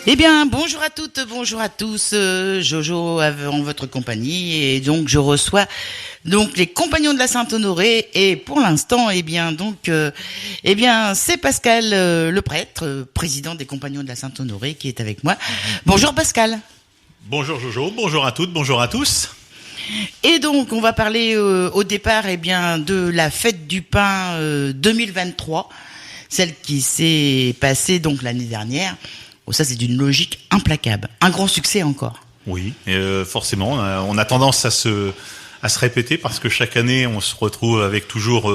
Eh bien, bonjour à toutes, bonjour à tous, Jojo en votre compagnie, et donc je reçois donc les compagnons de la Saint-Honoré, et pour l'instant, c'est Pascal le prêtre, président des compagnons de la Saint-Honoré, qui est avec moi. Bonjour Pascal. Bonjour Jojo, bonjour à toutes, bonjour à tous. Et donc, on va parler au départ, de la fête du pain 2023, celle qui s'est passée donc l'année dernière. Oh, ça, c'est d'une logique implacable. Un grand succès encore. Oui, forcément, on a tendance à se répéter parce que chaque année, on se retrouve avec toujours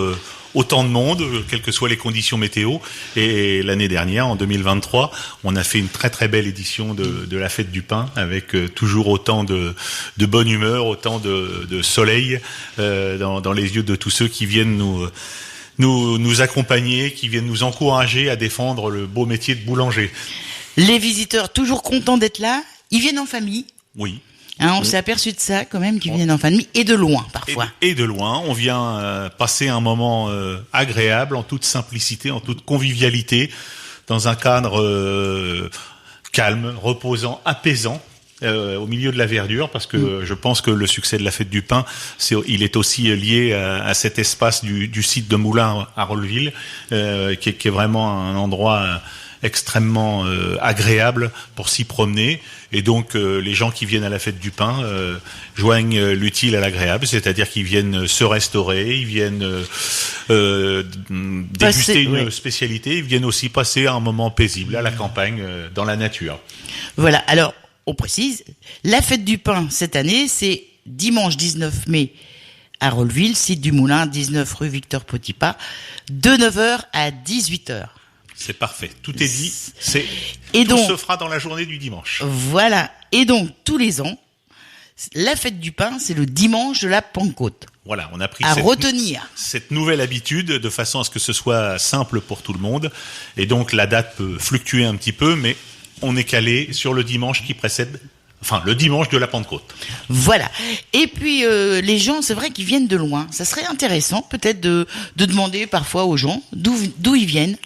autant de monde, quelles que soient les conditions météo. Et l'année dernière, en 2023, on a fait une très très belle édition de la fête du pain avec toujours autant de bonne humeur, autant de soleil dans les yeux de tous ceux qui viennent nous accompagner, qui viennent nous encourager à défendre le beau métier de boulanger. Les visiteurs, toujours contents d'être là, ils viennent en famille. Oui. On s'est aperçu de ça quand même, qu'ils viennent en famille, et de loin parfois. Et de loin, on vient passer un moment agréable, en toute simplicité, en toute convivialité, dans un cadre calme, reposant, apaisant. Au milieu de la verdure, parce que je pense que le succès de la fête du pain, il est aussi lié à cet espace du site de Moulins à Rolleville, qui est vraiment un endroit extrêmement agréable pour s'y promener. Et donc les gens qui viennent à la fête du pain joignent l'utile à l'agréable, c'est-à-dire qu'ils viennent se restaurer, ils viennent déguster une spécialité, ils viennent aussi passer un moment paisible à la campagne, dans la nature. Voilà, alors on précise, la fête du pain cette année, c'est dimanche 19 mai à Rolleville, site du Moulin, 19 rue Victor Potipas, de 9h à 18h. C'est parfait, tout est dit, tout se fera dans la journée du dimanche. Voilà, et donc tous les ans, la fête du pain, c'est le dimanche de la Pentecôte. Voilà, on a pris cette nouvelle habitude de façon à ce que ce soit simple pour tout le monde. Et donc la date peut fluctuer un petit peu, mais on est calé sur le dimanche qui précède, le dimanche de la Pentecôte. Voilà. Et puis les gens, c'est vrai qu'ils viennent de loin. Ça serait intéressant peut-être de demander parfois aux gens d'où ils viennent.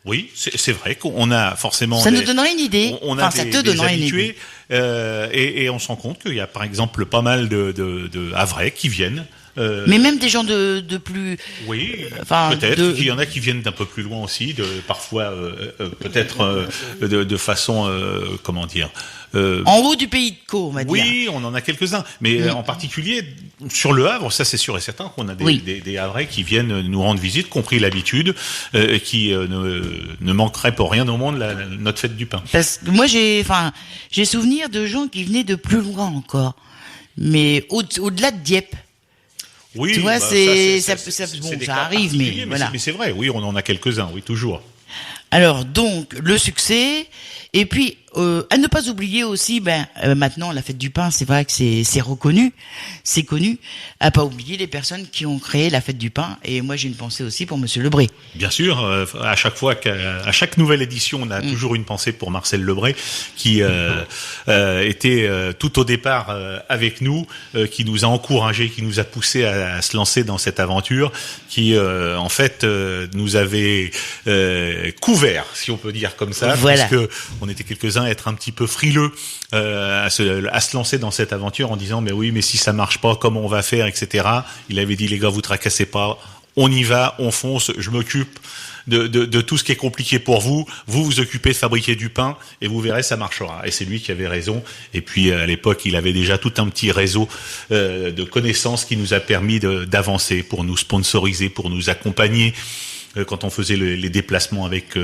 Oui, c'est vrai qu'on a forcément... Ça nous donnerait une idée. Ça te donnerait une idée. Et on se rend compte qu'il y a par exemple pas mal de Havrais qui viennent. Mais même des gens de plus... Oui, peut-être qu'il y en a qui viennent d'un peu plus loin aussi, parfois peut-être de façon, en haut du pays de Caux, on va dire. Oui, on en a quelques-uns, mais en particulier sur le Havre, ça c'est sûr et certain qu'on a des Havrais qui viennent nous rendre visite, compris l'habitude, et qui ne manqueraient pour rien au monde notre fête du pain. Parce que moi j'ai souvenir de gens qui venaient de plus loin encore, mais au-delà de Dieppe. Oui, tu vois, ça arrive, mais voilà. Mais c'est vrai, oui, on en a quelques-uns, oui, toujours. Alors donc le succès, et puis à ne pas oublier aussi, maintenant la fête du pain, c'est vrai que c'est reconnu, c'est connu. À pas oublier les personnes qui ont créé la fête du pain. Et moi j'ai une pensée aussi pour Monsieur Lebré. Bien sûr, à chaque nouvelle édition, on a toujours une pensée pour Marcel Lebré, qui était tout au départ avec nous, qui nous a encouragés, qui nous a poussés à se lancer dans cette aventure, qui en fait nous avait couvert, si on peut dire comme ça, voilà. Parce que on était quelques-uns à être un petit peu frileux à se lancer dans cette aventure en disant mais si ça marche pas, comment on va faire, etc. Il avait dit les gars, vous tracassez pas, on y va, on fonce, je m'occupe de tout ce qui est compliqué pour vous, vous occupez de fabriquer du pain et vous verrez, ça marchera. Et c'est lui qui avait raison. Et puis à l'époque, il avait déjà tout un petit réseau de connaissances qui nous a permis d'avancer, pour nous sponsoriser, pour nous accompagner quand on faisait les déplacements avec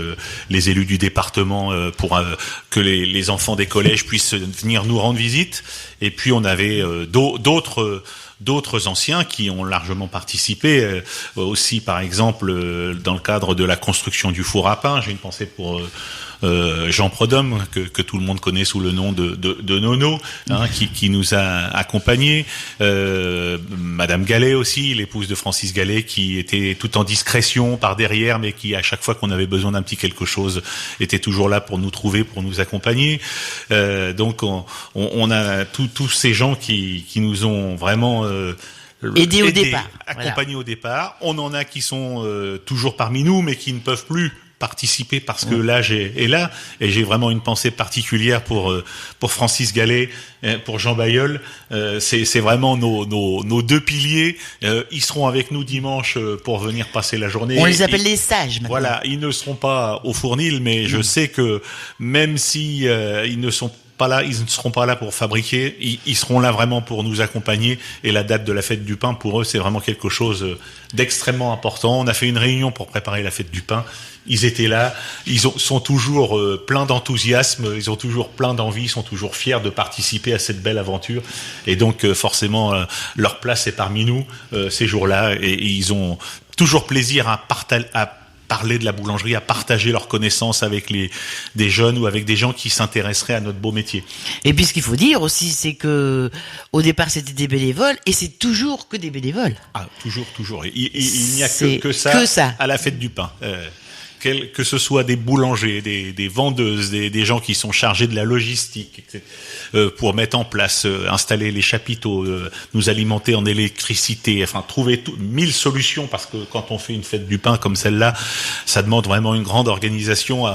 les élus du département pour que les enfants des collèges puissent venir nous rendre visite. Et puis on avait d'autres anciens qui ont largement participé aussi, par exemple dans le cadre de la construction du four à pain. J'ai une pensée pour Jean Prodhomme, que tout le monde connaît sous le nom de Nono, qui nous a accompagnés. Madame Gallet aussi, l'épouse de Francis Gallet, qui était tout en discrétion par derrière, mais qui à chaque fois qu'on avait besoin d'un petit quelque chose était toujours là pour nous trouver, pour nous accompagner. Donc on a tous ces gens qui nous ont vraiment aidés au départ, accompagnés au départ. On en a qui sont toujours parmi nous, mais qui ne peuvent plus participer parce que là j'ai vraiment une pensée particulière pour Francis Gallet, pour Jean Bailleul. C'est vraiment nos deux piliers. Ils seront avec nous dimanche pour venir passer la journée. On les appelle les sages maintenant. Voilà, ils ne seront pas au Fournil, mais je sais que même si ils ne seront pas là pour fabriquer, ils seront là vraiment pour nous accompagner, et la date de la fête du pain pour eux c'est vraiment quelque chose d'extrêmement important. On a fait une réunion pour préparer la fête du pain. Ils étaient là, sont toujours pleins d'enthousiasme, ils ont toujours plein d'envie, ils sont toujours fiers de participer à cette belle aventure, et donc forcément leur place est parmi nous ces jours-là, et ils ont toujours plaisir à parler de la boulangerie, à partager leurs connaissances avec des jeunes ou avec des gens qui s'intéresseraient à notre beau métier. Et puis ce qu'il faut dire aussi, c'est que au départ c'était des bénévoles, et c'est toujours que des bénévoles. Ah, toujours. Il n'y a que ça à la fête du pain. Que ce soit des boulangers, des vendeuses, des gens qui sont chargés de la logistique, pour mettre en place, installer les chapiteaux, nous alimenter en électricité, enfin trouver 1000 solutions, parce que quand on fait une fête du pain comme celle-là, ça demande vraiment une grande organisation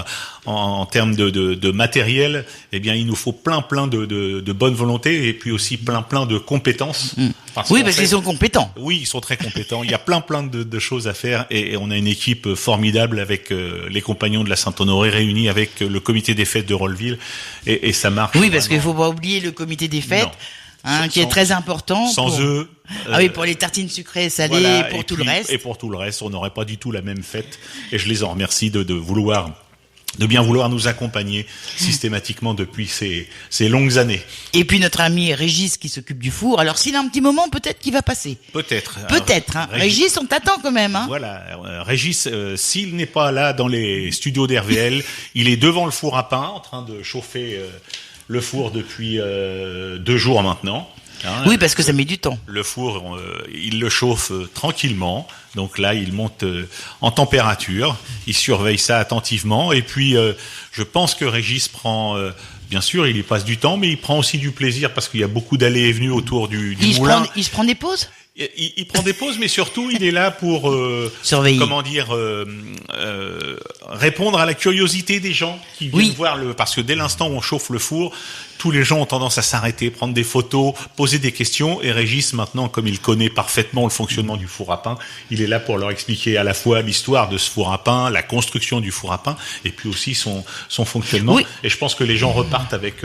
en termes de matériel. Eh bien, il nous faut plein de bonne volonté, et puis aussi plein de compétences. Parce qu'ils sont compétents. Oui, ils sont très compétents. Il y a plein de choses à faire, et on a une équipe formidable avec les compagnons de la Saint-Honoré réunis avec le comité des fêtes de Rolleville, et ça marche. Oui, parce qu'il faut pas oublier le comité des fêtes. Qui est très important. Sans eux. Pour les tartines sucrées et salées, voilà, pour tout le reste. Et pour tout le reste, on n'aurait pas du tout la même fête. Et je les en remercie de bien vouloir nous accompagner systématiquement depuis ces longues années. Et puis notre ami Régis qui s'occupe du four. Alors s'il a un petit moment, peut-être qu'il va passer. Peut-être. Régis, on t'attend quand même. Voilà, Régis, s'il n'est pas là dans les studios d'RVL, il est devant le four à pain en train de chauffer le four depuis 2 jours maintenant. Oui, parce que ça met du temps. Le four, il le chauffe tranquillement. Donc là, il monte en température. Il surveille ça attentivement. Et puis, je pense que Régis prend... bien sûr, il y passe du temps, mais il prend aussi du plaisir, parce qu'il y a beaucoup d'allées et venues autour du moulin. Il se prend des pauses ? Il prend des pauses, mais surtout, il est là pour... surveiller. Répondre à la curiosité des gens qui viennent voir parce que dès l'instant où on chauffe le four, tous les gens ont tendance à s'arrêter, prendre des photos, poser des questions, et Régis, maintenant, comme il connaît parfaitement le fonctionnement du four à pain, il est là pour leur expliquer à la fois l'histoire de ce four à pain, la construction du four à pain, et puis aussi son fonctionnement. Oui. Et je pense que les gens repartent avec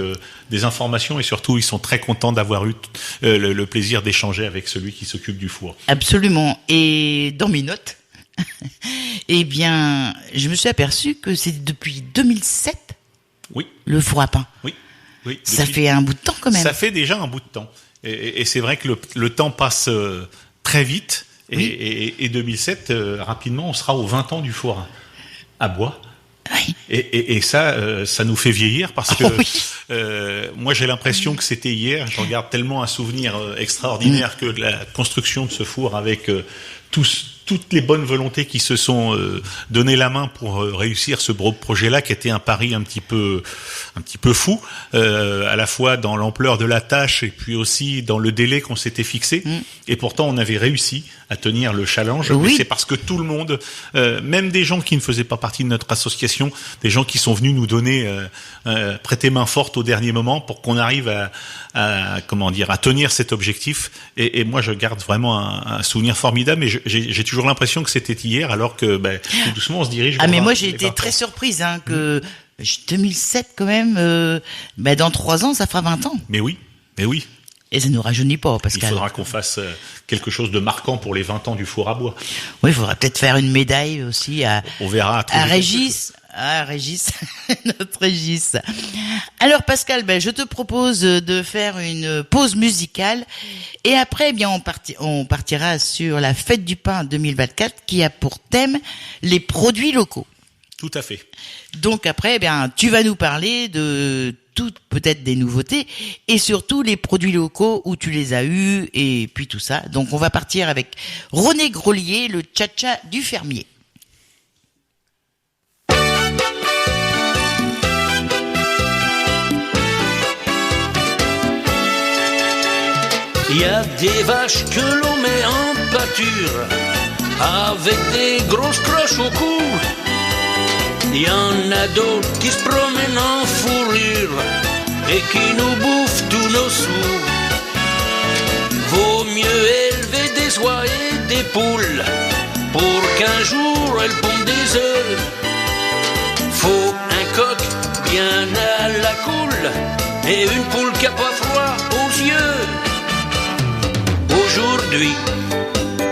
des informations, et surtout, ils sont très contents d'avoir eu le plaisir d'échanger avec celui qui s'occupe du four. Absolument. Et dans mes notes, eh bien, je me suis aperçu que c'est depuis 2007, le four à pain. Oui, ça fait un bout de temps quand même. Ça fait déjà un bout de temps. Et c'est vrai que le temps passe très vite. Et 2007, rapidement, on sera aux 20 ans du four à bois. Oui. Et ça nous fait vieillir, parce que moi j'ai l'impression que c'était hier. J'en garde tellement un souvenir extraordinaire que de la construction de ce four, avec toutes les bonnes volontés qui se sont donné la main pour réussir ce projet-là, qui était un pari un petit peu fou, à la fois dans l'ampleur de la tâche et puis aussi dans le délai qu'on s'était fixé. Et pourtant, on avait réussi à tenir le challenge. Oui. Et c'est parce que tout le monde, même des gens qui ne faisaient pas partie de notre association, des gens qui sont venus nous donner, prêter main forte au dernier moment pour qu'on arrive à tenir cet objectif. Et moi, je garde vraiment un souvenir formidable. Mais j'ai toujours l'impression que c'était hier, alors que tout doucement on se dirige. Mais moi j'ai été très surprise que 2007 quand même. Dans 3 ans ça fera 20 ans. Mais oui. Et ça nous rajeunit pas, Pascal. Il faudra qu'on fasse quelque chose de marquant pour les 20 ans du four à bois. Oui, il faudra peut-être faire une médaille aussi on verra à Régis. Ah, Régis, notre Régis. Alors Pascal, je te propose de faire une pause musicale, et après, on partira sur la fête du pain 2024 qui a pour thème les produits locaux. Tout à fait. Donc après, tu vas nous parler de toutes peut-être des nouveautés, et surtout les produits locaux où tu les as eus, et puis tout ça. Donc on va partir avec René Grolier, le tcha-tcha du fermier. Il y a des vaches que l'on met en pâture, avec des grosses croches au cou. Il y en a d'autres qui se promènent en fourrure et qui nous bouffent tous nos sous. Vaut mieux élever des oies et des poules pour qu'un jour elles pondent des œufs. Faut un coq bien à la coule et une poule qui a pas froid aux yeux. Aujourd'hui,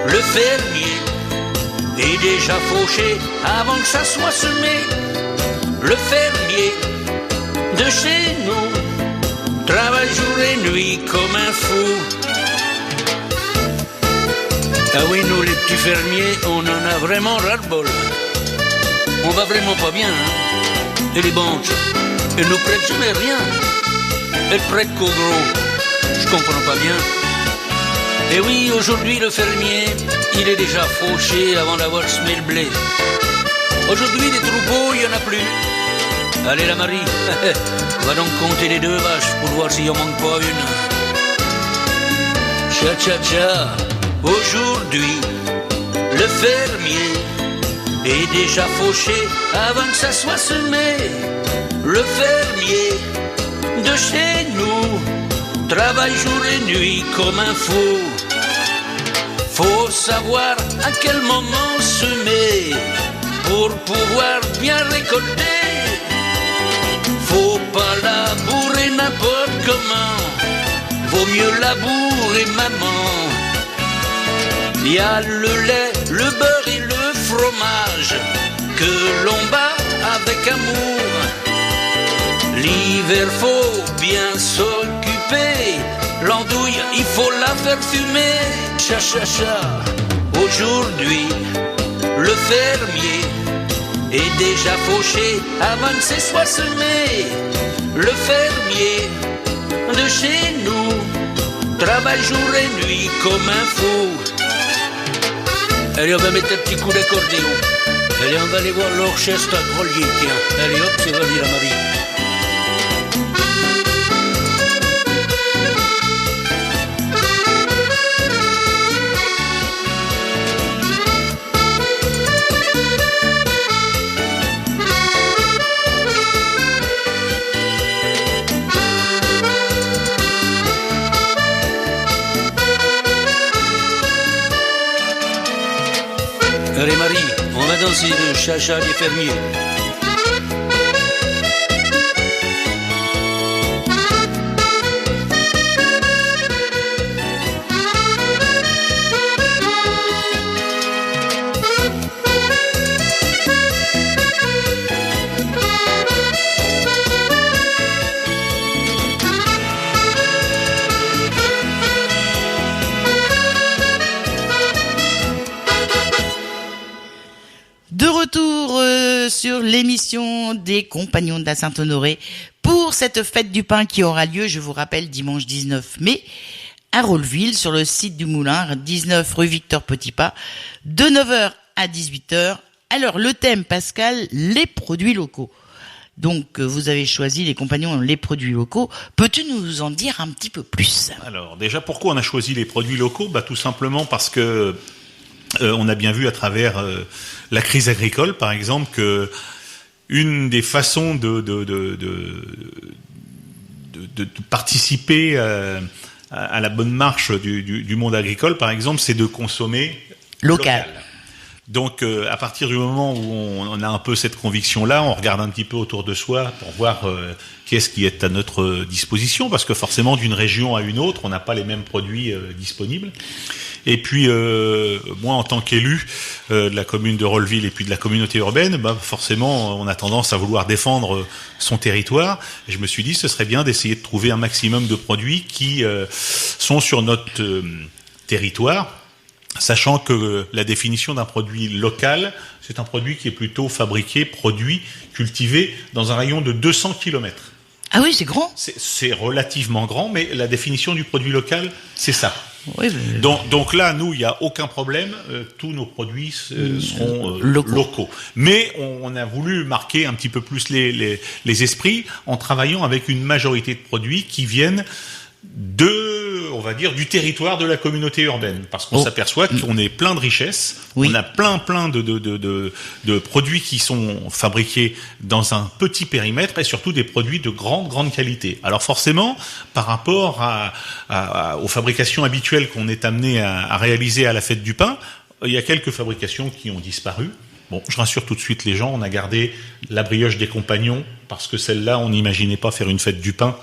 le fermier est déjà fauché avant que ça soit semé. Le fermier de chez nous travaille jour et nuit comme un fou. Ah oui, nous les petits fermiers, on en a vraiment ras-le-bol. On va vraiment pas bien, hein. Et les banques, elles nous prêtent jamais rien. Elles prêtent qu'au gros. Je comprends pas bien. Et oui, aujourd'hui, le fermier, il est déjà fauché avant d'avoir semé le blé. Aujourd'hui, les troupeaux, il y en a plus. Allez, la Marie, va donc compter les 2 vaches pour voir s'il en manque pas une. Cha-cha-cha, aujourd'hui, le fermier est déjà fauché avant que ça soit semé. Le fermier de chez nous travaille jour et nuit comme un fou. Faut savoir à quel moment semer pour pouvoir bien récolter. Faut pas labourer n'importe comment, vaut mieux labourer maman. Il y a le lait, le beurre et le fromage que l'on bat avec amour. L'hiver faut bien s'occuper, l'andouille il faut la faire fumer. Cha cha cha, aujourd'hui le fermier est déjà fauché avant que ce soit semé. Le fermier de chez nous travaille jour et nuit comme un fou. Allez, on va mettre un petit coup d'accordéon. Allez, on va aller voir l'orchestre à Grolier, tiens. Allez hop, c'est parti, la Marie. Allez Marie, on va danser le cha-cha des fermiers. Sur l'émission des Compagnons de la Saint-Honoré pour cette fête du pain qui aura lieu, je vous rappelle, dimanche 19 mai à Rolleville sur le site du Moulin, 19 rue Victor Petitpas, de 9h à 18h. Alors le thème, Pascal, les produits locaux. Donc vous avez choisi les Compagnons les produits locaux. Peux-tu nous en dire un petit peu plus? Alors déjà, pourquoi on a choisi les produits locaux? Tout simplement parce que on a bien vu à travers la crise agricole, par exemple, que une des façons de participer à la bonne marche du monde agricole, par exemple, c'est de consommer local. Donc, à partir du moment où on a un peu cette conviction-là, on regarde un petit peu autour de soi pour voir qu'est-ce qui est à notre disposition, parce que forcément, d'une région à une autre, on n'a pas les mêmes produits disponibles. Et puis, moi, en tant qu'élu de la commune de Rolleville et puis de la communauté urbaine, forcément, on a tendance à vouloir défendre son territoire. Et je me suis dit, ce serait bien d'essayer de trouver un maximum de produits qui sont sur notre territoire, sachant que la définition d'un produit local, c'est un produit qui est plutôt fabriqué, produit, cultivé dans un rayon de 200 km. Ah oui, c'est grand. C'est relativement grand, mais la définition du produit local, c'est ça. Oui, donc là, nous, il n'y a aucun problème. Tous nos produits seront locaux. Mais on a voulu marquer un petit peu plus les esprits en travaillant avec une majorité de produits qui viennent de on va dire, du territoire de la communauté urbaine, parce qu'on s'aperçoit qu'on est plein de richesses, on a plein de produits qui sont fabriqués dans un petit périmètre et surtout des produits de grande qualité. Alors forcément, par rapport aux fabrications habituelles qu'on est amené à réaliser à la fête du pain, il y a quelques fabrications qui ont disparu. Bon, je rassure tout de suite les gens, on a gardé la brioche des compagnons, parce que celle-là, on n'imaginait pas faire une fête du pain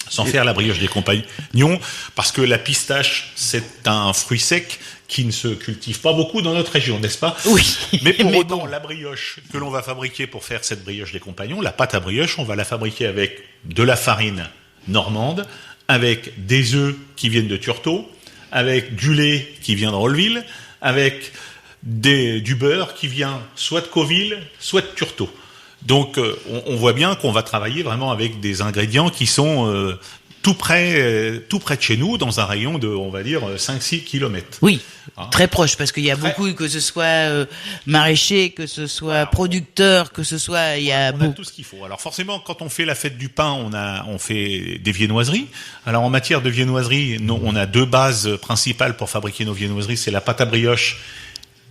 sans faire la brioche des compagnons, parce que la pistache, c'est un fruit sec qui ne se cultive pas beaucoup dans notre région, n'est-ce pas? Oui. Mais pour autant, la brioche que l'on va fabriquer pour faire cette brioche des compagnons, la pâte à brioche, on va la fabriquer avec de la farine normande, avec des œufs qui viennent de Turtot, avec du lait qui vient de Rolleville, avec du beurre qui vient soit de Cauville, soit de Turtot. Donc on voit bien qu'on va travailler vraiment avec des ingrédients qui sont tout près de chez nous, dans un rayon de, on va dire, 5-6 kilomètres. Oui, très proche, parce qu'il y a beaucoup, que ce soit maraîcher, que ce soit producteur, que ce soit... On a tout ce qu'il faut. Alors forcément, quand on fait la fête du pain, on fait des viennoiseries. Alors en matière de viennoiserie, on a 2 bases principales pour fabriquer nos viennoiseries, c'est la pâte à brioche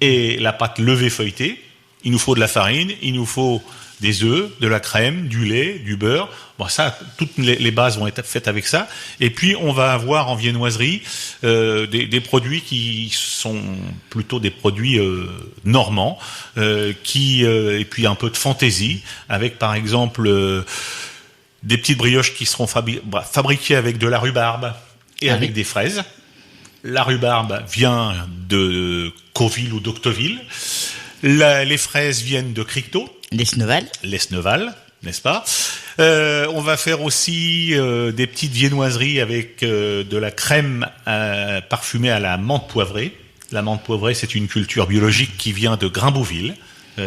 et la pâte levée feuilletée. Il nous faut de la farine, il nous faut des œufs, de la crème, du lait, du beurre. Bon, ça, toutes les bases vont être faites avec ça. Et puis, on va avoir en viennoiserie des produits qui sont plutôt des produits normands, et puis un peu de fantaisie, avec par exemple des petites brioches qui seront fabriquées avec de la rhubarbe et avec des fraises. La rhubarbe vient de Cauville ou d'Octeville. Les fraises viennent de Crictot. L'Esneval, n'est-ce pas? On va faire aussi des petites viennoiseries avec de la crème parfumée à la menthe poivrée. La menthe poivrée, c'est une culture biologique qui vient de Grimbouville.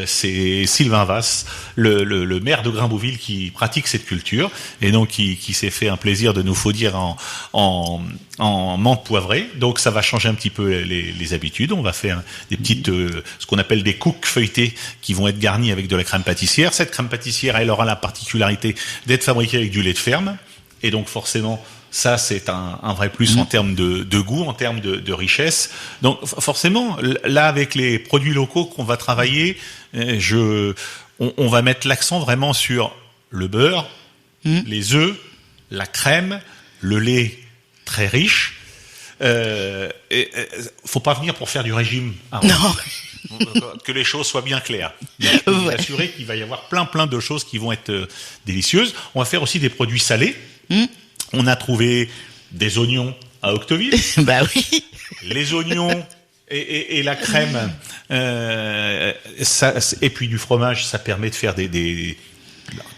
C'est Sylvain Vasse, le maire de Grimbouville, qui pratique cette culture et donc qui s'est fait un plaisir de nous faudire en menthe poivrée. Donc ça va changer un petit peu les habitudes. On va faire des petites, ce qu'on appelle des cooks feuilletés, qui vont être garnis avec de la crème pâtissière. Cette crème pâtissière, elle aura la particularité d'être fabriquée avec du lait de ferme, et donc forcément, ça, c'est un vrai plus en termes de goût, en termes de richesse. Donc, forcément, là, avec les produits locaux qu'on va travailler, on va mettre l'accent vraiment sur le beurre, les œufs, la crème, le lait très riche. Faut pas venir pour faire du régime. Non. Que les choses soient bien claires. Je peux vous assurer qu'il va y avoir plein de choses qui vont être délicieuses. On va faire aussi des produits salés. On a trouvé des oignons à Octeville. Bah oui. Les oignons et la crème, et puis du fromage, ça permet de faire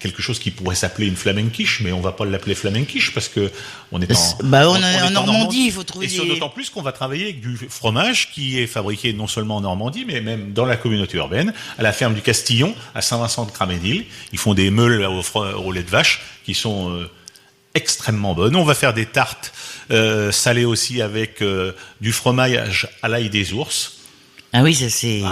quelque chose qui pourrait s'appeler une flamenquiche, mais on va pas l'appeler flamenquiche parce que on est en Normandie, il faut trouver. Et d'autant plus qu'on va travailler avec du fromage qui est fabriqué non seulement en Normandie, mais même dans la communauté urbaine, à la ferme du Castillon, à Saint-Vincent-de-Craménil. Ils font des meules au lait de vache qui sont extrêmement bonnes. On va faire des tartes salées aussi avec du fromage à l'ail des ours. Ah oui, ça c'est...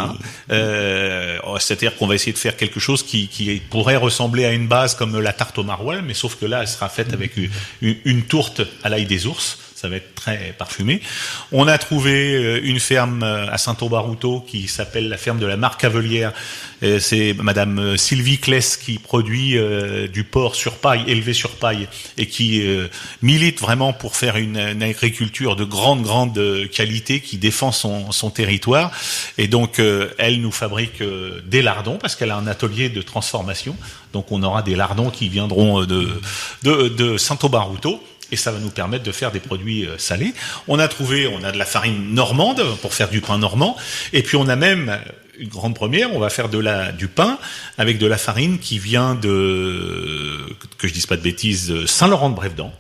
C'est-à-dire qu'on va essayer de faire quelque chose qui pourrait ressembler à une base comme la tarte au maroilles, mais sauf que là, elle sera faite avec une tourte à l'ail des ours. Ça va être très parfumé. On a trouvé une ferme à Saint-Aubarouteau qui s'appelle la ferme de la Marcavelière. C'est Madame Sylvie Kless qui produit du porc sur paille, élevé sur paille, et qui milite vraiment pour faire une agriculture de grande qualité qui défend son territoire. Et donc, elle nous fabrique des lardons parce qu'elle a un atelier de transformation. Donc, on aura des lardons qui viendront de Saint-Aubarouteau. Et ça va nous permettre de faire des produits salés. On a de la farine normande pour faire du pain normand. Et puis on a même une grande première, on va faire du pain avec de la farine qui vient que je dise pas de bêtises, de Saint-Laurent-de-Brévedan.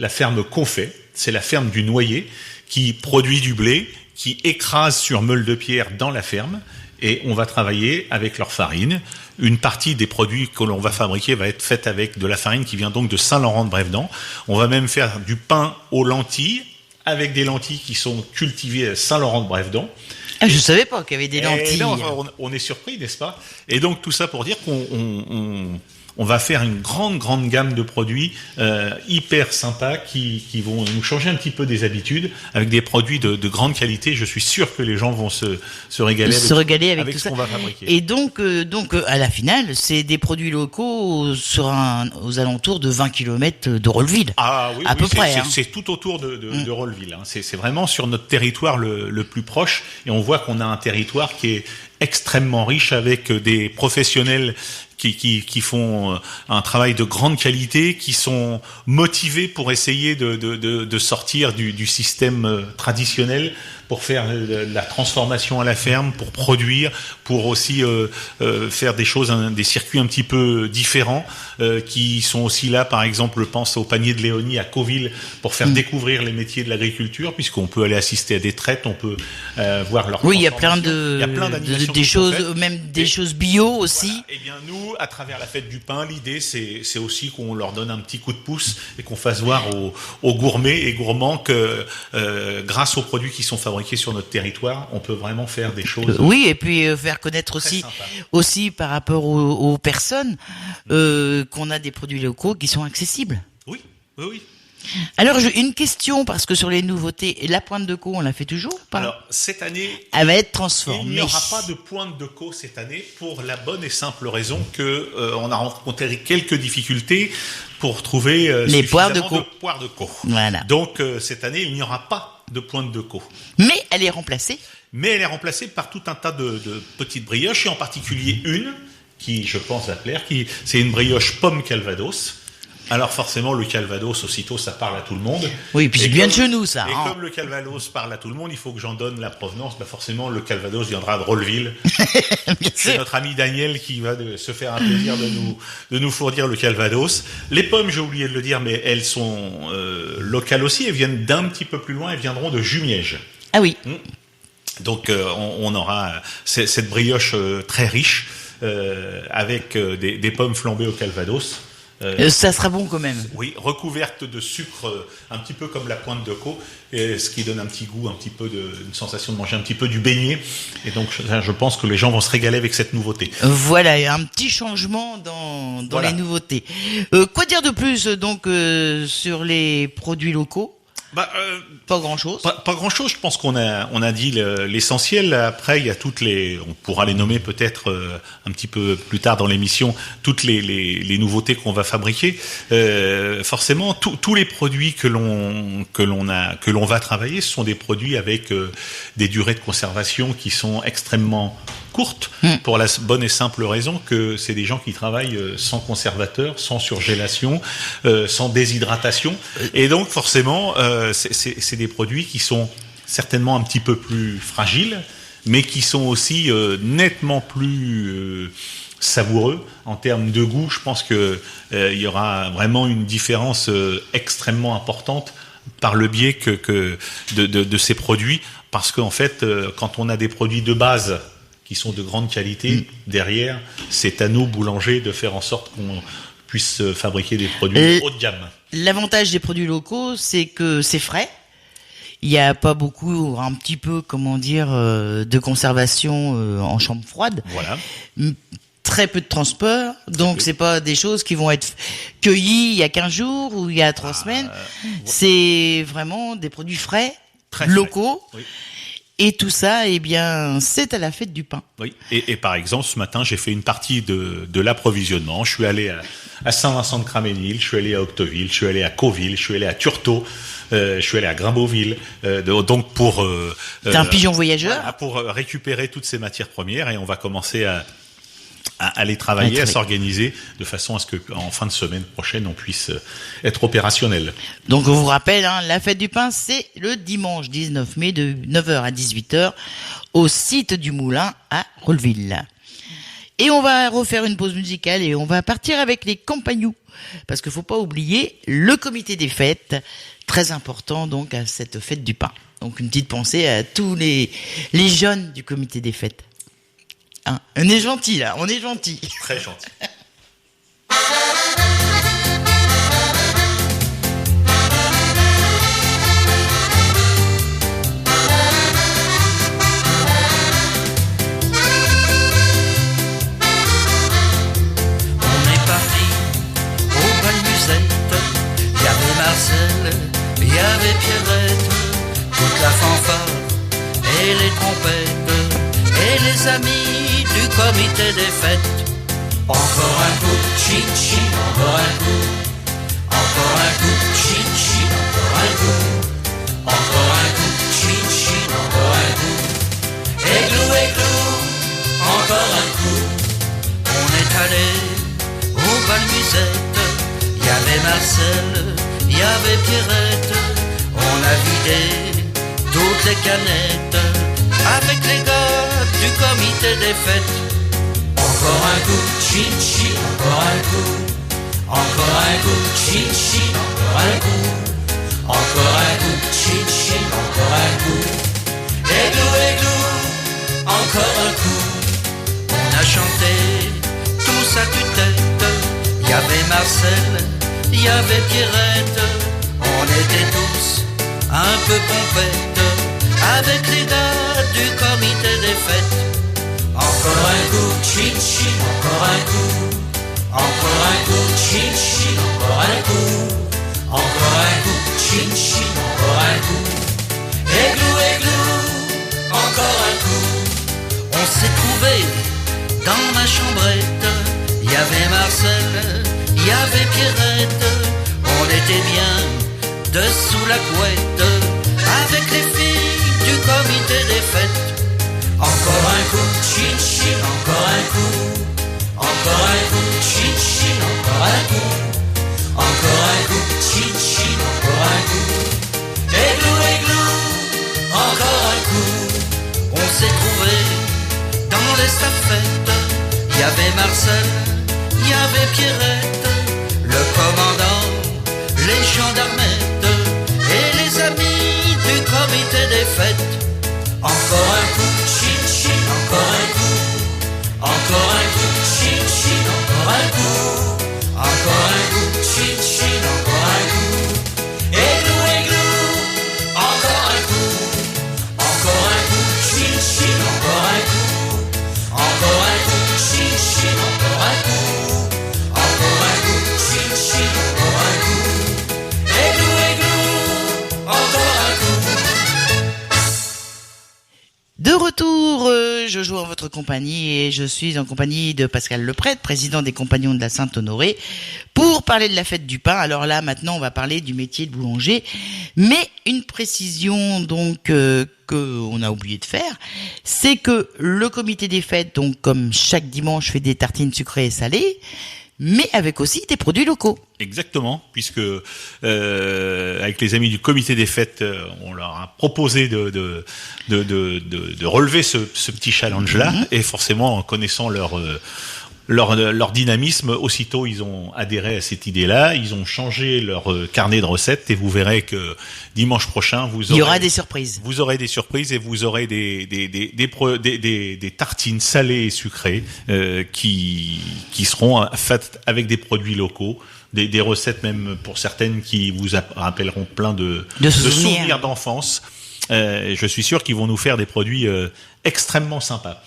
La ferme Confet, c'est la ferme du Noyer qui produit du blé, qui écrase sur meule de pierre dans la ferme. Et on va travailler avec leur farine. Une partie des produits que l'on va fabriquer va être faite avec de la farine qui vient donc de Saint-Laurent-de-Brévedan. On va même faire du pain aux lentilles avec des lentilles qui sont cultivées à Saint-Laurent-de-Brévedan. Ah, je savais pas qu'il y avait des lentilles. Là, on est surpris, n'est-ce pas? Et donc tout ça pour dire qu'on on va faire une grande gamme de produits hyper sympas qui vont nous changer un petit peu des habitudes avec des produits de grande qualité. Je suis sûr que les gens vont se régaler avec tout ce ça. qu'on va fabriquer. Et donc à la finale, c'est des produits locaux aux alentours de 20 km de Rolleville. Ah oui, à peu près. C'est tout autour de Rolleville. Hein. C'est vraiment sur notre territoire le plus proche, et on voit qu'on a un territoire qui est extrêmement riche avec des professionnels qui font un travail de grande qualité, qui sont motivés pour essayer de sortir du système traditionnel, pour faire la transformation à la ferme, pour produire, pour aussi faire des choses, des circuits un petit peu différents, qui sont aussi là, par exemple, je pense au panier de Léonie à Cauville, pour faire découvrir les métiers de l'agriculture, puisqu'on peut aller assister à des traites, on peut voir leur. Oui, il y a plein d'animations des choses, même des choses bio aussi. Voilà. Eh bien, nous, à travers la fête du pain, l'idée, c'est aussi qu'on leur donne un petit coup de pouce et qu'on fasse voir aux gourmets et gourmands que grâce aux produits qui sont fabriqués sur notre territoire, on peut vraiment faire des choses. Oui, et puis faire connaître aussi par rapport aux personnes qu'on a des produits locaux qui sont accessibles. Oui. Alors, une question, parce que sur les nouveautés, la pointe de Caux, on la fait toujours pas? Alors, cette année, elle va être transformée. Il n'y aura pas de pointe de Caux cette année, pour la bonne et simple raison que on a rencontré quelques difficultés pour trouver les poires de Caux. Voilà. Donc, cette année, il n'y aura pas de pointe de Caux. Mais elle est remplacée. Par tout un tas de petites brioches, et en particulier une qui, je pense, va plaire, c'est une brioche pomme Calvados. Alors forcément, le Calvados, aussitôt, ça parle à tout le monde. Oui, puis c'est bien de chez nous, ça. Et comme le Calvados parle à tout le monde, il faut que j'en donne la provenance. Forcément, le Calvados viendra de Rolleville. C'est notre ami Daniel qui va se faire un plaisir de nous fournir le Calvados. Les pommes, j'ai oublié de le dire, mais elles sont locales aussi. Elles viennent d'un petit peu plus loin. Elles viendront de Jumièges. Ah oui. Donc, on aura cette brioche très riche avec des pommes flambées au Calvados. Ça sera bon quand même. Oui, recouverte de sucre, un petit peu comme la pointe de Caux, ce qui donne un petit goût, une sensation de manger un petit peu du beignet. Et donc, je pense que les gens vont se régaler avec cette nouveauté. Voilà, il y a un petit changement dans les nouveautés. Quoi dire de plus donc sur les produits locaux? Pas grand-chose. Pas grand-chose. Je pense qu'on a dit l'essentiel. Après, il y a on pourra les nommer peut-être un petit peu plus tard dans l'émission, toutes les nouveautés qu'on va fabriquer. Forcément, tous les produits que l'on va travailler, ce sont des produits avec des durées de conservation qui sont extrêmement courtes, pour la bonne et simple raison que c'est des gens qui travaillent sans conservateur, sans surgélation, sans déshydratation, et donc forcément c'est des produits qui sont certainement un petit peu plus fragiles, mais qui sont aussi nettement plus savoureux en termes de goût. Je pense que il y aura vraiment une différence extrêmement importante par le biais de ces produits, parce qu'en fait quand on a des produits de base qui sont de grande qualité, derrière, c'est à nous, boulangers, de faire en sorte qu'on puisse fabriquer des produits haut de gamme. L'avantage des produits locaux, c'est que c'est frais. Il n'y a pas beaucoup, un petit peu, de conservation en chambre froide. Voilà. Très peu de transport, donc c'est pas des choses qui vont être cueillies il y a 15 jours ou il y a 3 semaines. C'est vraiment des produits frais, très locaux. Frais. Oui. Et tout ça, c'est à la fête du pain. Oui. Et par exemple, ce matin, j'ai fait une partie de l'approvisionnement. Je suis allé à Saint-Vincent-de-Craménil, je suis allé à Octeville, je suis allé à Cauville, je suis allé à Turtot, je suis allé à Grimbeauville. Donc pour t'es un pigeon voyageur. Voilà, pour récupérer toutes ces matières premières, et on va commencer à aller travailler, à s'organiser de façon à ce que en fin de semaine prochaine on puisse être opérationnel. Donc on vous rappelle, la fête du pain, c'est le dimanche 19 mai de 9h à 18h au site du Moulin à Rolleville. Et on va refaire une pause musicale et on va partir avec les Campagnoux, parce qu'il faut pas oublier le comité des fêtes, très important donc à cette fête du pain. Donc une petite pensée à tous les jeunes du comité des fêtes. On est gentil là, on est gentil. Très gentil. On est parti pompette et les amis du comité des fêtes. Encore un coup, chin-chin, encore un coup. Encore un coup, chin-chin, encore un coup. Encore un coup, chin-chin, encore un coup. Églou, encore un coup. On est allé au bal musette. Y avait Marcel, y avait Pierrette. On a vidé toutes les canettes avec les gars du comité des fêtes. Encore un coup, chin-chin, encore un coup. Encore un coup, chin-chin, encore un coup. Encore un coup, chin-chin, encore un coup. Églou, encore un coup. On a chanté tous à tue-tête. Y avait Marcel, y avait Pierrette. On était tous un peu pompettes avec les gars du comité des fêtes. Encore un coup, chin-chin, encore un coup. Encore un coup, chin-chin, encore un coup. Encore un coup, chin-chin, encore un coup. Églou, encore un coup. On s'est trouvés dans ma chambrette. Y avait Marcel, y avait Pierrette. On était bien dessous la couette avec les filles du comité des fêtes. Encore un coup, chin-chin, encore un coup. Encore un coup, chin-chin, encore un coup. Encore un coup, chin-chin, encore un coup. Églou, encore un coup. On s'est trouvés dans l'estafette. Y avait Marcel, y avait Pierrette, le commandant, les gendarmettes et les amis du comité des fêtes. Encore un coup, chin-chin, encore un coup. Encore un coup, chin-chin, encore un coup. Encore un coup, chin-chin, encore un coup. Églou, encore un coup. Encore un coup, chin-chin, encore un coup. Encore un coup, chin-chin, encore un coup. Encore un coup, chin-chin, encore un coup. Églou, encore un coup. De retour, je joue en votre compagnie et je suis en compagnie de Pascal Leprêtre, président des Compagnons de la Sainte-Honorée, pour parler de la fête du pain. Alors là, maintenant, on va parler du métier de boulanger, mais une précision donc que on a oublié de faire, c'est que le comité des fêtes, donc comme chaque dimanche, fait des tartines sucrées et salées, mais avec aussi des produits locaux. Exactement, puisque avec les amis du comité des fêtes, on leur a proposé de relever ce petit challenge-là, et forcément, en connaissant leur dynamisme, aussitôt ils ont adhéré à cette idée-là, ils ont changé leur carnet de recettes, et vous verrez que dimanche prochain, il y aura des surprises. Vous aurez des surprises et vous aurez des tartines salées et sucrées qui seront faites avec des produits locaux. Des recettes même pour certaines qui vous rappelleront plein de souvenirs d'enfance. Je suis sûr qu'ils vont nous faire des produits extrêmement sympas.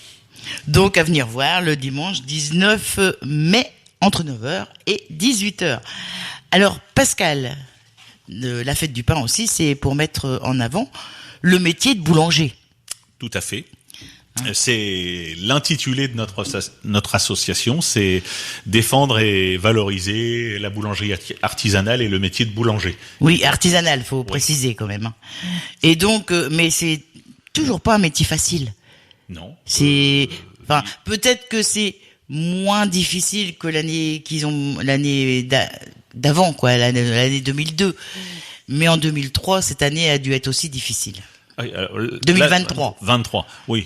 Donc à venir voir le dimanche 19 mai entre 9h et 18h. Alors Pascal, la fête du pain aussi, c'est pour mettre en avant le métier de boulanger. Tout à fait. C'est l'intitulé de notre association, c'est défendre et valoriser la boulangerie artisanale et le métier de boulanger. Oui, artisanal, faut préciser quand même. Et donc, mais c'est toujours pas un métier facile. Non. Enfin, peut-être que c'est moins difficile que l'année d'avant, quoi, l'année 2002. Mais en 2003, cette année a dû être aussi difficile. 2023. 23. Oui,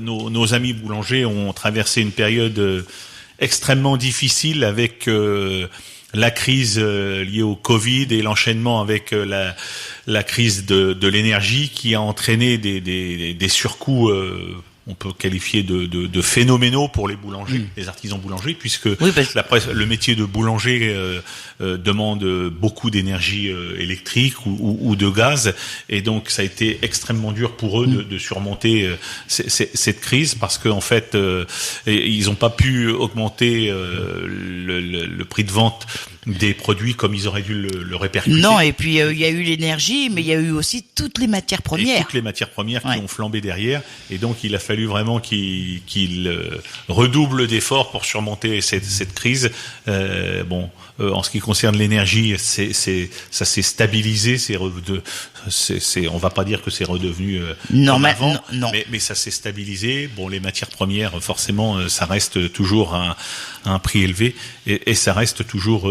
nos amis boulangers ont traversé une période extrêmement difficile avec la crise liée au Covid et l'enchaînement avec la crise de l'énergie qui a entraîné des surcoûts on peut qualifier de phénoménaux pour les boulangers, les artisans boulangers, puisque le métier de boulanger demande beaucoup d'énergie électrique ou de gaz, et donc ça a été extrêmement dur pour eux de surmonter cette crise, parce qu'en fait ils n'ont pas pu augmenter le prix de vente des produits comme ils auraient dû le répercuter. Non, et puis il y a eu l'énergie, mais il y a eu aussi toutes les matières premières. Et toutes les matières premières qui ont flambé derrière. Et donc, il a fallu vraiment qu'il redouble d'efforts pour surmonter cette crise. En ce qui concerne l'énergie, ça s'est stabilisé. On va pas dire que c'est redevenu comme avant, non. Mais ça s'est stabilisé. Bon, les matières premières, forcément, ça reste toujours un prix élevé et ça reste toujours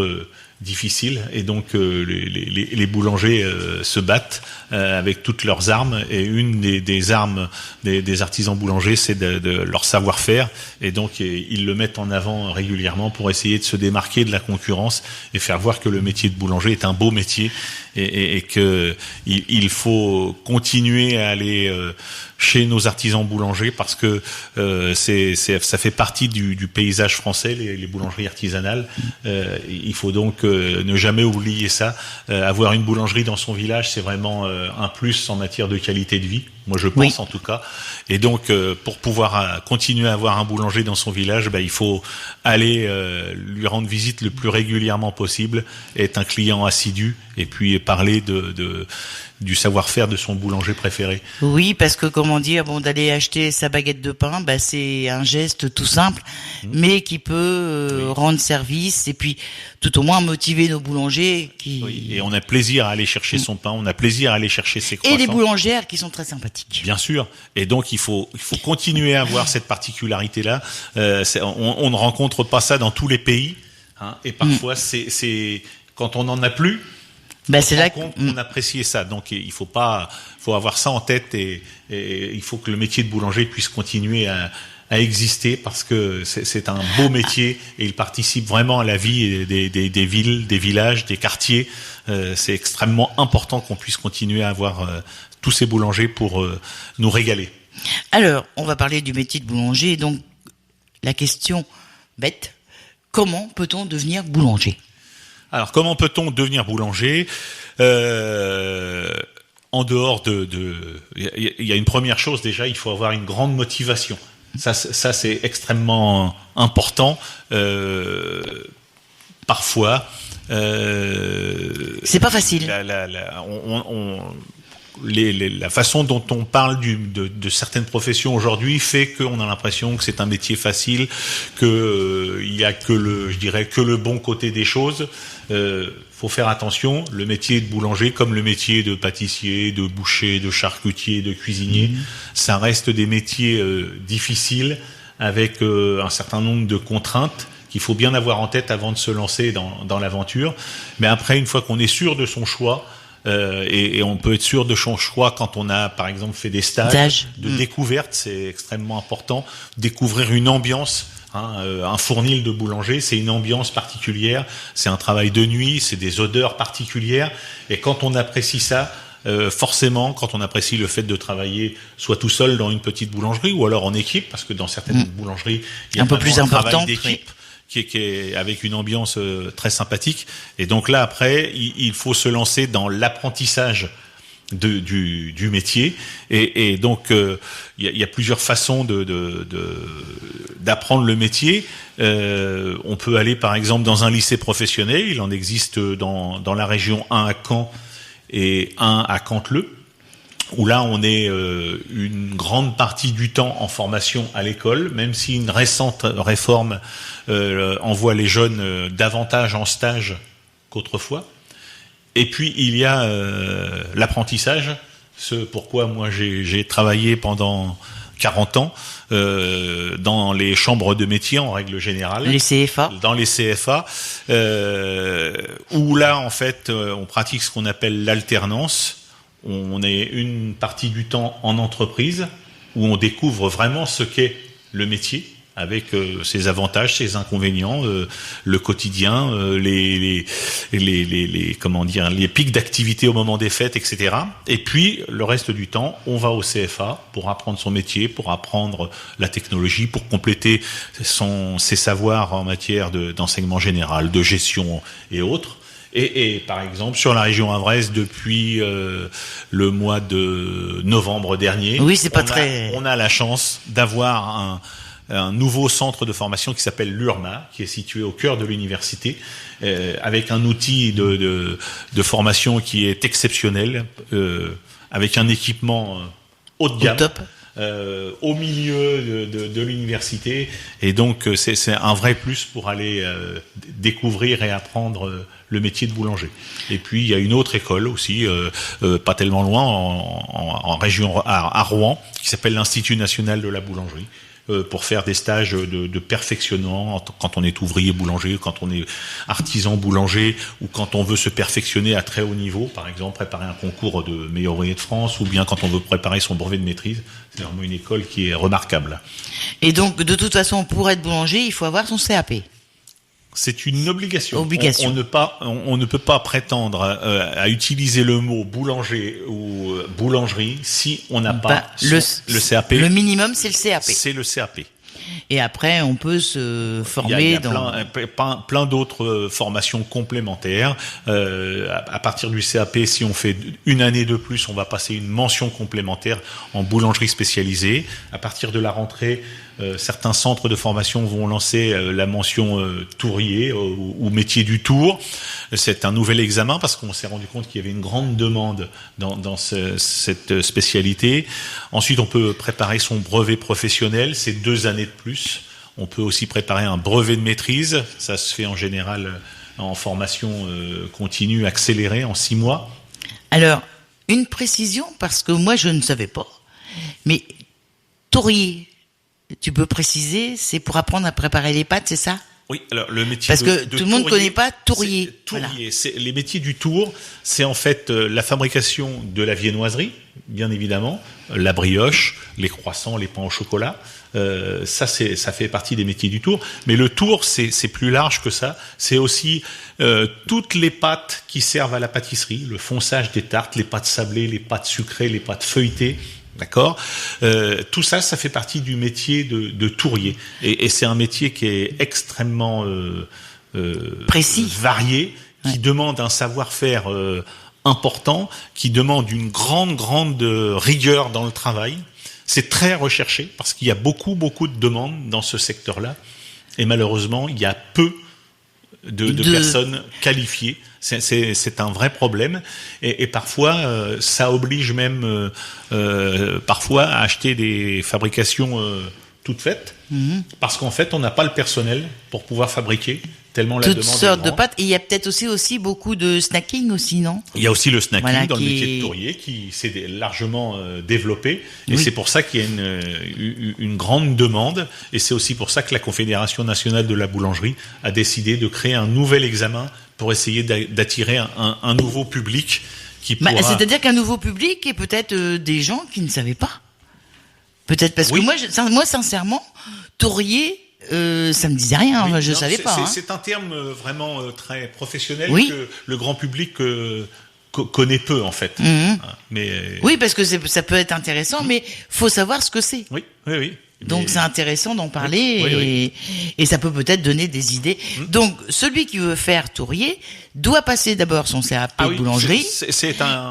difficile, et donc les boulangers se battent avec toutes leurs armes, et une des armes des artisans boulangers, c'est de leur savoir-faire, et donc ils le mettent en avant régulièrement pour essayer de se démarquer de la concurrence et faire voir que le métier de boulanger est un beau métier, et que il faut continuer à aller chez nos artisans boulangers, parce que ça fait partie du paysage français, les boulangeries artisanales. Il faut donc ne jamais oublier ça. Avoir une boulangerie dans son village, c'est vraiment un plus en matière de qualité de vie. Moi, je pense en tout cas. Et donc, pour pouvoir continuer à avoir un boulanger dans son village, il faut aller lui rendre visite le plus régulièrement possible, être un client assidu, et puis parler du savoir-faire de son boulanger préféré. Oui, parce que d'aller acheter sa baguette de pain, c'est un geste tout simple, mais qui peut rendre service, et puis tout au moins motiver nos boulangers qui. Oui, et on a plaisir à aller chercher son pain, on a plaisir à aller chercher ses croissants. Et les boulangères qui sont très sympathiques. Bien sûr. Et donc il faut continuer à avoir cette particularité-là. On ne rencontre pas ça dans tous les pays, hein, et parfois c'est quand on n'en a plus. C'est là qu'on apprécie ça. Donc il faut avoir ça en tête, et il faut que le métier de boulanger puisse continuer à exister, parce que c'est un beau métier, et il participe vraiment à la vie des villes, des villages, des quartiers. C'est extrêmement important qu'on puisse continuer à avoir tous ces boulangers pour nous régaler. Alors, on va parler du métier de boulanger. Donc, la question bête, comment peut-on devenir boulanger ? Alors, comment peut-on devenir boulanger ? En dehors il y a une première chose déjà, il faut avoir une grande motivation. Ça c'est extrêmement important. Parfois, c'est pas facile. La façon dont on parle de certaines professions aujourd'hui fait qu'on a l'impression que c'est un métier facile, que il y a que le bon côté des choses. Faut faire attention. Le métier de boulanger, comme le métier de pâtissier, de boucher, de charcutier, de cuisinier, ça reste des métiers difficiles, avec un certain nombre de contraintes qu'il faut bien avoir en tête avant de se lancer dans l'aventure. Mais après, une fois qu'on est sûr de son choix, et on peut être sûr de son choix quand on a, par exemple, fait des stages de découverte, c'est extrêmement important. Découvrir une ambiance. Un fournil de boulanger, c'est une ambiance particulière, c'est un travail de nuit, c'est des odeurs particulières, et quand on apprécie ça, forcément, quand on apprécie le fait de travailler soit tout seul dans une petite boulangerie, ou alors en équipe, parce que dans certaines boulangeries, il y a un peu plus travail important d'équipe. Qui est avec une ambiance très sympathique, et donc là après il faut se lancer dans l'apprentissage du métier, et donc il y a plusieurs façons d'apprendre le métier. On peut aller par exemple dans un lycée professionnel, il en existe dans la région, un à Caen et un à Canteleu, où là on est une grande partie du temps en formation à l'école, même si une récente réforme envoie les jeunes davantage en stage qu'autrefois. Et puis il y a l'apprentissage, ce pourquoi moi j'ai travaillé pendant 40 ans dans les chambres de métiers en règle générale. Les CFA. Dans les CFA, où là en fait on pratique ce qu'on appelle l'alternance. On est une partie du temps en entreprise, où on découvre vraiment ce qu'est le métier, avec ses avantages, ses inconvénients, le quotidien, les pics d'activité au moment des fêtes, etc. Et puis le reste du temps, on va au CFA pour apprendre son métier, pour apprendre la technologie, pour compléter ses savoirs en matière d'enseignement général, de gestion et autres. Et par exemple, sur la région havraise, depuis le mois de novembre dernier, oui, c'est pas on a la chance d'avoir un nouveau centre de formation qui s'appelle l'URMA, qui est situé au cœur de l'université, avec un outil de formation qui est exceptionnel, avec un équipement haut de gamme. Au top. Au milieu de l'université, et donc c'est un vrai plus pour aller découvrir et apprendre le métier de boulanger. Et puis il y a une autre école aussi, pas tellement loin, en région à Rouen, qui s'appelle l'Institut national de la boulangerie, pour faire des stages de perfectionnement quand on est ouvrier boulanger, quand on est artisan boulanger, ou quand on veut se perfectionner à très haut niveau, par exemple préparer un concours de meilleur ouvrier de France, ou bien quand on veut préparer son brevet de maîtrise. C'est vraiment une école qui est remarquable. Et donc, de toute façon, pour être boulanger, il faut avoir son CAP. C'est une obligation. On ne peut pas prétendre à utiliser le mot boulanger ou boulangerie si on n'a pas le CAP. Le minimum, c'est le CAP. C'est le CAP. Et après, on peut se former il y a plein d'autres formations complémentaires. À partir du CAP, si on fait une année de plus, on va passer une mention complémentaire en boulangerie spécialisée. À partir de la rentrée, certains centres de formation vont lancer la mention tourier ou métier du tour. C'est un nouvel examen parce qu'on s'est rendu compte qu'il y avait une grande demande dans cette spécialité. Ensuite, on peut préparer son brevet professionnel, c'est 2 années de plus. On peut aussi préparer un brevet de maîtrise, ça se fait en général en formation continue accélérée en 6 mois. Alors, une précision, parce que moi je ne savais pas, mais tourier, tu peux préciser, c'est pour apprendre à préparer les pâtes, c'est ça ? Oui, alors le métier parce que tout le monde ne connaît pas tourier. Tourier, c'est les métiers du tour, c'est en fait la fabrication de la viennoiserie, bien évidemment, la brioche, les croissants, les pains au chocolat. Ça fait partie des métiers du tour. Mais le tour, c'est plus large que ça. C'est aussi toutes les pâtes qui servent à la pâtisserie, le fonçage des tartes, les pâtes sablées, les pâtes sucrées, les pâtes feuilletées. D'accord. Tout ça, ça fait partie du métier de tourier, et c'est un métier qui est extrêmement précis, varié, qui demande un savoir-faire important, qui demande une grande rigueur dans le travail. C'est très recherché parce qu'il y a beaucoup de demandes dans ce secteur-là, et malheureusement, il y a peu de personnes qualifiées. C'est un vrai problème, et parfois ça oblige même parfois à acheter des fabrications toutes faites, parce qu'en fait on n'a pas le personnel pour pouvoir fabriquer, tellement la demande est grande. Toutes sortes de pâtes, et il y a peut-être aussi beaucoup de snacking aussi, non ? Il y a aussi le snacking dans le métier de tourier qui s'est largement développé, et c'est pour ça qu'il y a une grande demande, et c'est aussi pour ça que la Confédération nationale de la boulangerie a décidé de créer un nouvel examen pour essayer d'attirer un nouveau public qui pourra... C'est-à-dire qu'un nouveau public et peut-être des gens qui ne savaient pas. Peut-être parce que moi sincèrement, tourier, ça me disait rien, je savais pas. C'est un terme vraiment très professionnel que le grand public connaît peu en fait. Oui, parce que ça peut être intéressant, mais faut savoir ce que c'est. Oui. Donc c'est intéressant d'en parler, et ça peut peut-être donner des idées. Donc celui qui veut faire tourier doit passer d'abord son CAP boulangerie,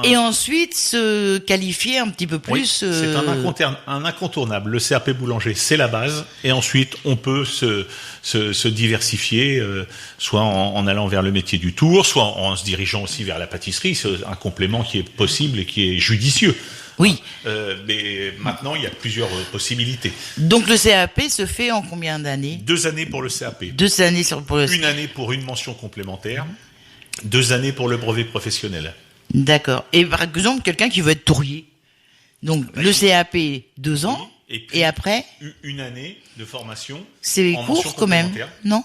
et ensuite se qualifier un petit peu plus. C'est un incontournable. Le CAP boulanger, c'est la base, et ensuite on peut se diversifier, soit en allant vers le métier du tour, soit en se dirigeant aussi vers la pâtisserie. C'est un complément qui est possible et qui est judicieux. Oui. Mais maintenant, il y a plusieurs possibilités. Donc le CAP se fait en combien d'années ? 2 années pour le CAP. 2 années pour le... 1 année pour une mention complémentaire. 2 années pour le brevet professionnel. D'accord. Et par exemple, quelqu'un qui veut être tourier. Donc le CAP 2 ans, et après 1 année de formation. C'est court quand même, non ?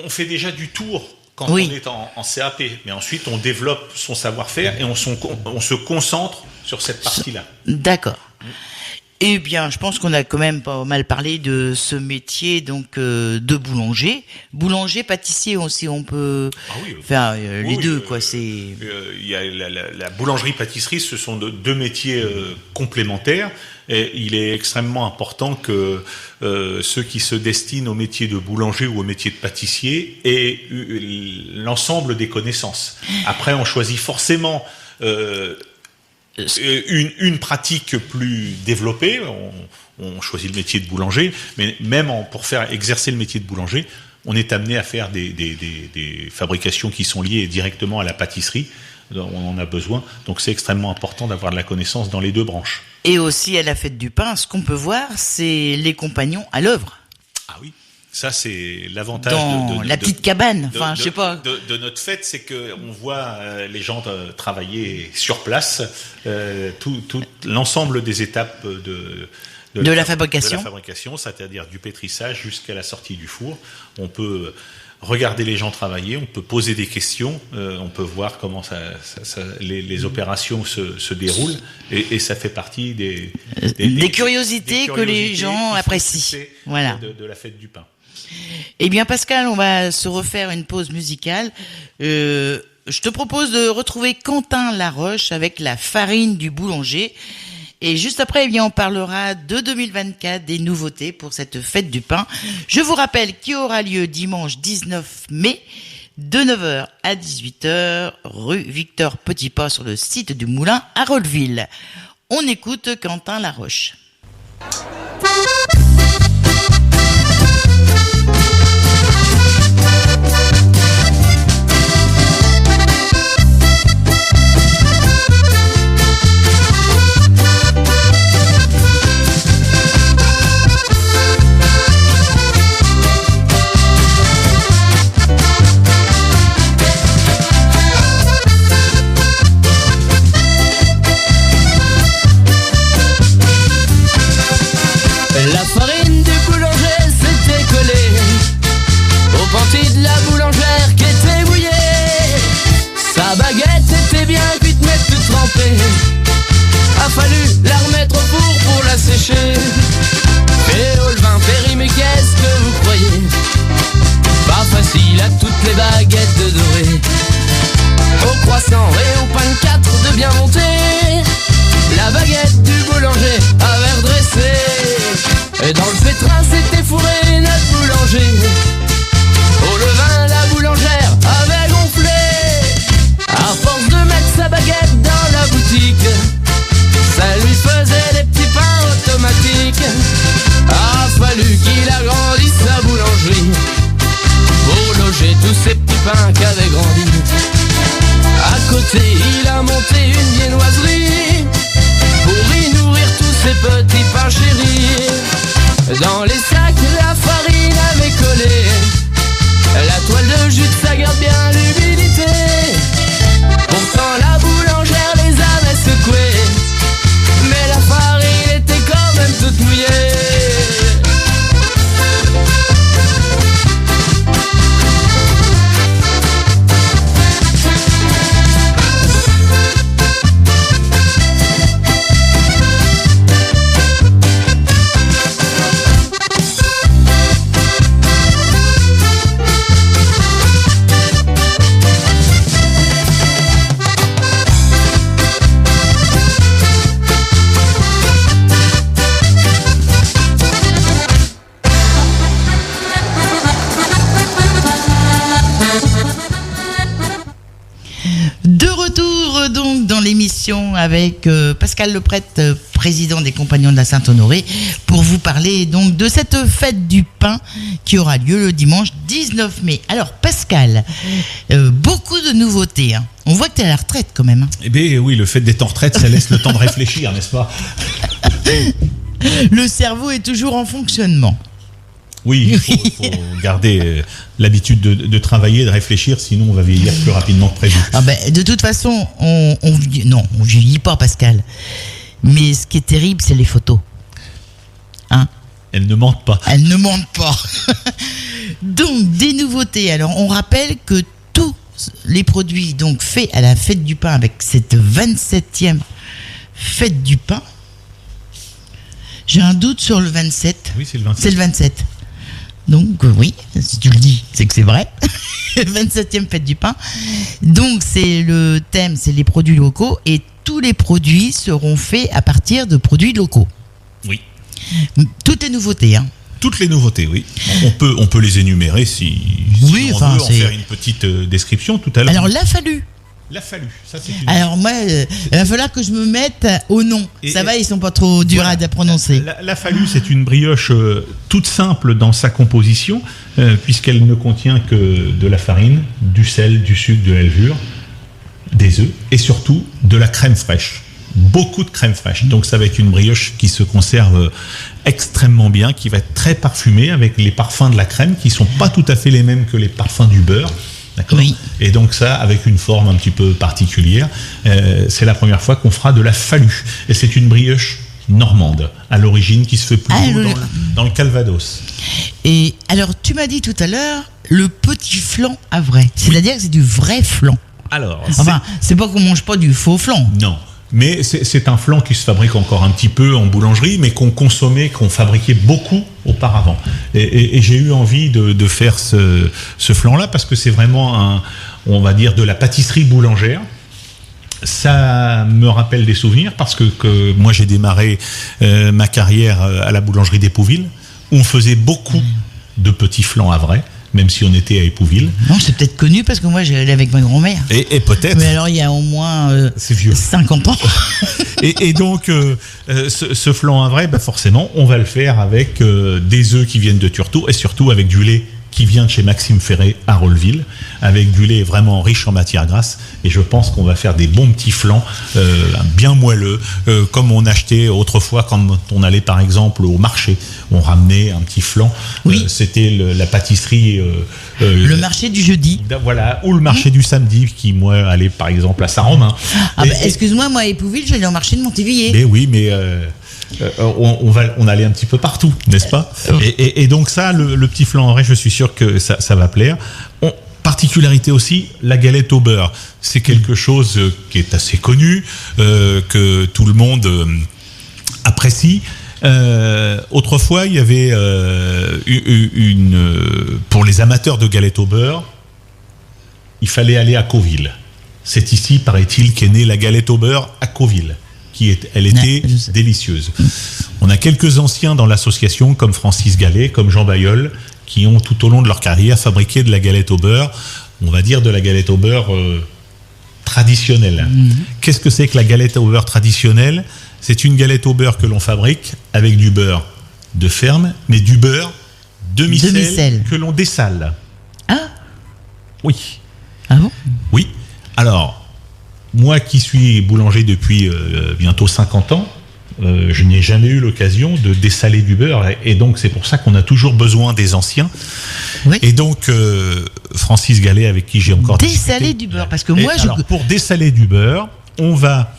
On fait déjà du tour quand on est en CAP, mais ensuite on développe son savoir-faire et on se concentre sur cette partie-là. D'accord. Eh bien, je pense qu'on a quand même pas mal parlé de ce métier donc de boulanger. Boulanger, pâtissier aussi, on peut faire les deux, quoi. Il y a la boulangerie-pâtisserie, ce sont 2 métiers complémentaires. Et il est extrêmement important que ceux qui se destinent au métier de boulanger ou au métier de pâtissier aient l'ensemble des connaissances. Après, on choisit forcément une pratique plus développée, on choisit le métier de boulanger, mais même pour faire exercer le métier de boulanger, on est amené à faire des fabrications qui sont liées directement à la pâtisserie. On en a besoin, donc c'est extrêmement important d'avoir de la connaissance dans les deux branches. Et aussi à la fête du pain, ce qu'on peut voir, c'est les compagnons à l'œuvre. Ah oui, ça c'est l'avantage dans la petite cabane. Enfin, je sais pas. De notre fête, c'est que on voit les gens travailler sur place, tout l'ensemble des étapes de la fabrication, c'est-à-dire du pétrissage jusqu'à la sortie du four. On peut regarder les gens travailler, on peut poser des questions, on peut voir comment les opérations se déroulent, et ça fait partie des curiosités que les gens apprécient. Voilà. De la fête du pain. Eh bien, Pascal, on va se refaire une pause musicale. Je te propose de retrouver Quentin Laroche avec la farine du boulanger. Et juste après, eh bien, on parlera de 2024, des nouveautés pour cette fête du pain. Je vous rappelle qu'il aura lieu dimanche 19 mai, de 9h à 18h, rue Victor Petitpas sur le site du Moulin à Rolleville. On écoute Quentin Laroche. La farine du boulanger s'était collée au panty de la boulangère qui était mouillée. Sa baguette était bien cuite mais toute trempée. A fallu la remettre au four pour la sécher. Et au levain péri, mais qu'est-ce que vous croyez? Pas facile à toutes les baguettes de doré. Au croissant et au pain de 4 de bien monter. La baguette du boulanger avait redressé. Et dans le pétrin s'était fourré notre boulanger. Au levain la boulangère avait gonflé. À force de mettre sa baguette dans la boutique, ça lui faisait des petits pains automatiques. A fallu qu'il agrandisse sa boulangerie pour loger tous ces petits pains qui avaient grandi. À côté il a monté une viennoiserie pour y nourrir tous ces petits pains chéris. Dans les sacs la farine avait collé. La toile de jute ça garde bien l'humidité. Pourtant la boulangère les avait secoués, mais la farine était quand même toute mouillée. L'émission avec Pascal Leprêtre, président des Compagnons de la Saint-Honoré, pour vous parler donc de cette fête du pain qui aura lieu le dimanche 19 mai. Alors Pascal, beaucoup de nouveautés. Hein. On voit que tu es à la retraite quand même. Hein. Eh bien oui, le fait d'être en retraite, ça laisse le temps de réfléchir, n'est-ce pas? Le cerveau est toujours en fonctionnement. Oui, il faut garder l'habitude de travailler, de réfléchir, sinon on va vieillir plus rapidement que prévu. Ah ben, de toute façon, on vieillit pas, Pascal. Mais ce qui est terrible, c'est les photos. Hein? Elles ne mentent pas. Elles ne mentent pas. Donc, des nouveautés. Alors, on rappelle que tous les produits donc faits à la fête du pain avec cette 27e fête du pain. J'ai un doute sur le 27. Oui, c'est le 27. C'est le 27. Donc oui, si tu le dis, c'est que c'est vrai. 27e fête du pain. Donc c'est le thème, c'est les produits locaux et tous les produits seront faits à partir de produits locaux. Oui. Toutes les nouveautés, hein. Toutes les nouveautés, oui. On peut les énumérer si oui, on veut en faire une petite description tout à l'heure. Alors la Fallu. La Fallu, ça c'est une... Alors moi, il va falloir que je me mette au nom. Ça va, ils sont pas trop durs à prononcer. La Fallu, c'est une brioche toute simple dans sa composition, puisqu'elle ne contient que de la farine, du sel, du sucre, de la levure, des œufs et surtout de la crème fraîche. Beaucoup de crème fraîche. Donc ça va être une brioche qui se conserve extrêmement bien, qui va être très parfumée avec les parfums de la crème qui sont pas tout à fait les mêmes que les parfums du beurre. D'accord. Oui. Et donc ça, avec une forme un petit peu particulière, c'est la première fois qu'on fera de la Fallu. Et c'est une brioche normande, à l'origine, qui se fait plutôt dans le Calvados. Et alors, tu m'as dit tout à l'heure, le petit flan havrais. C'est-à-dire que c'est du vrai flan. Alors, enfin, c'est pas qu'on mange pas du faux flan. Non. Mais c'est un flan qui se fabrique encore un petit peu en boulangerie, mais qu'on fabriquait beaucoup auparavant. Et j'ai eu envie de faire ce flan-là parce que c'est vraiment on va dire, de la pâtisserie boulangère. Ça me rappelle des souvenirs parce que moi j'ai démarré ma carrière à la boulangerie d'Épouville où on faisait beaucoup de petits flans havrais. Même si on était à Épouville. Non, c'est peut-être connu parce que moi j'allais avec ma grand-mère. Et peut-être. Mais alors il y a au moins c'est vieux. 50 ans. et donc ce flan havrais, forcément, on va le faire avec des œufs qui viennent de Turtot et surtout avec du lait qui vient de chez Maxime Ferré à Rolleville, avec du lait vraiment riche en matière grasse. Et je pense qu'on va faire des bons petits flans bien moelleux, comme on achetait autrefois quand on allait par exemple au marché. On ramenait un petit flan. Oui. C'était la pâtisserie... le marché du jeudi. Voilà, ou le marché du samedi, qui moi allait par exemple à Saint-Romain. Excuse-moi, moi à Épouville, j'allais au marché de Montévilliers. Mais oui, mais... on allait un petit peu partout, n'est-ce pas? Et donc ça, le petit flan havrais, je suis sûr que ça va plaire. Particularité aussi, la galette au beurre. C'est quelque chose qui est assez connu, que tout le monde apprécie. Autrefois, il y avait pour les amateurs de galette au beurre, il fallait aller à Cauville. C'est ici, paraît-il, qu'est née la galette au beurre à Cauville. Elle était délicieuse. On a quelques anciens dans l'association, comme Francis Gallet, comme Jean Bayeul, qui ont tout au long de leur carrière fabriqué de la galette au beurre, on va dire de la galette au beurre traditionnelle. Qu'est-ce que c'est que la galette au beurre traditionnelle? C'est une galette au beurre que l'on fabrique avec du beurre de ferme, mais du beurre demi-sel que l'on dessale. Ah oui. Ah bon? Oui. Alors, moi qui suis boulanger depuis bientôt 50 ans, je n'ai jamais eu l'occasion de dessaler du beurre. Et donc, c'est pour ça qu'on a toujours besoin des anciens. Oui. Et donc, Francis Gallet, avec qui j'ai encore dessaler du beurre, parce que moi, pour dessaler du beurre, on va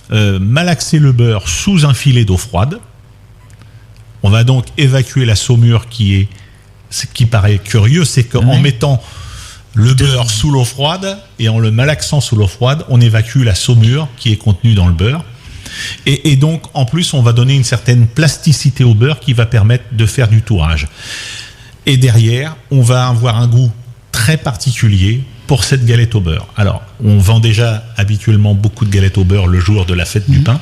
malaxer le beurre sous un filet d'eau froide. On va donc évacuer la saumure ce qui paraît curieux, c'est qu'en mettant le beurre sous l'eau froide et en le malaxant sous l'eau froide, on évacue la saumure qui est contenue dans le beurre. Et donc, en plus, on va donner une certaine plasticité au beurre qui va permettre de faire du tourage. Et derrière, on va avoir un goût très particulier pour cette galette au beurre. Alors, on vend déjà habituellement beaucoup de galettes au beurre le jour de la fête du pain,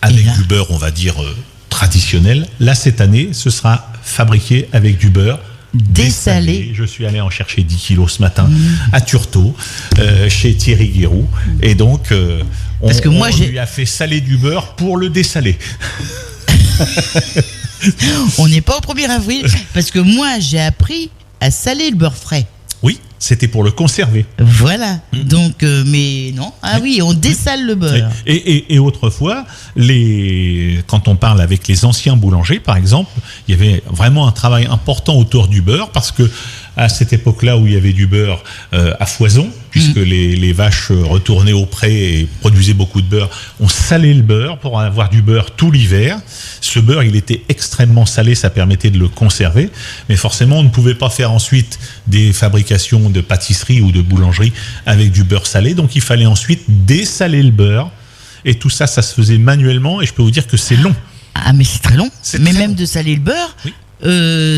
avec du beurre, on va dire, traditionnel. Là, cette année, ce sera fabriqué avec du beurre dessalé. Je suis allé en chercher 10 kilos ce matin à Turtot, chez Thierry Guéroux. Et donc, on lui a fait saler du beurre pour le dessaler. On n'est pas au 1er avril, parce que moi, j'ai appris à saler le beurre frais. Oui, c'était pour le conserver. Voilà. Donc, mais non. Ah oui, on dessale le beurre. Et autrefois, quand on parle avec les anciens boulangers, par exemple, il y avait vraiment un travail important autour du beurre, parce que à cette époque-là où il y avait du beurre à foison, puisque les vaches retournaient au pré et produisaient beaucoup de beurre, on salait le beurre pour avoir du beurre tout l'hiver. Ce beurre, il était extrêmement salé, ça permettait de le conserver, mais forcément, on ne pouvait pas faire ensuite des fabrications de pâtisserie ou de boulangerie avec du beurre salé, donc il fallait ensuite dessaler le beurre, et tout ça, ça se faisait manuellement, et je peux vous dire que c'est long. Ah, mais c'est très long. Mais même de saler le beurre,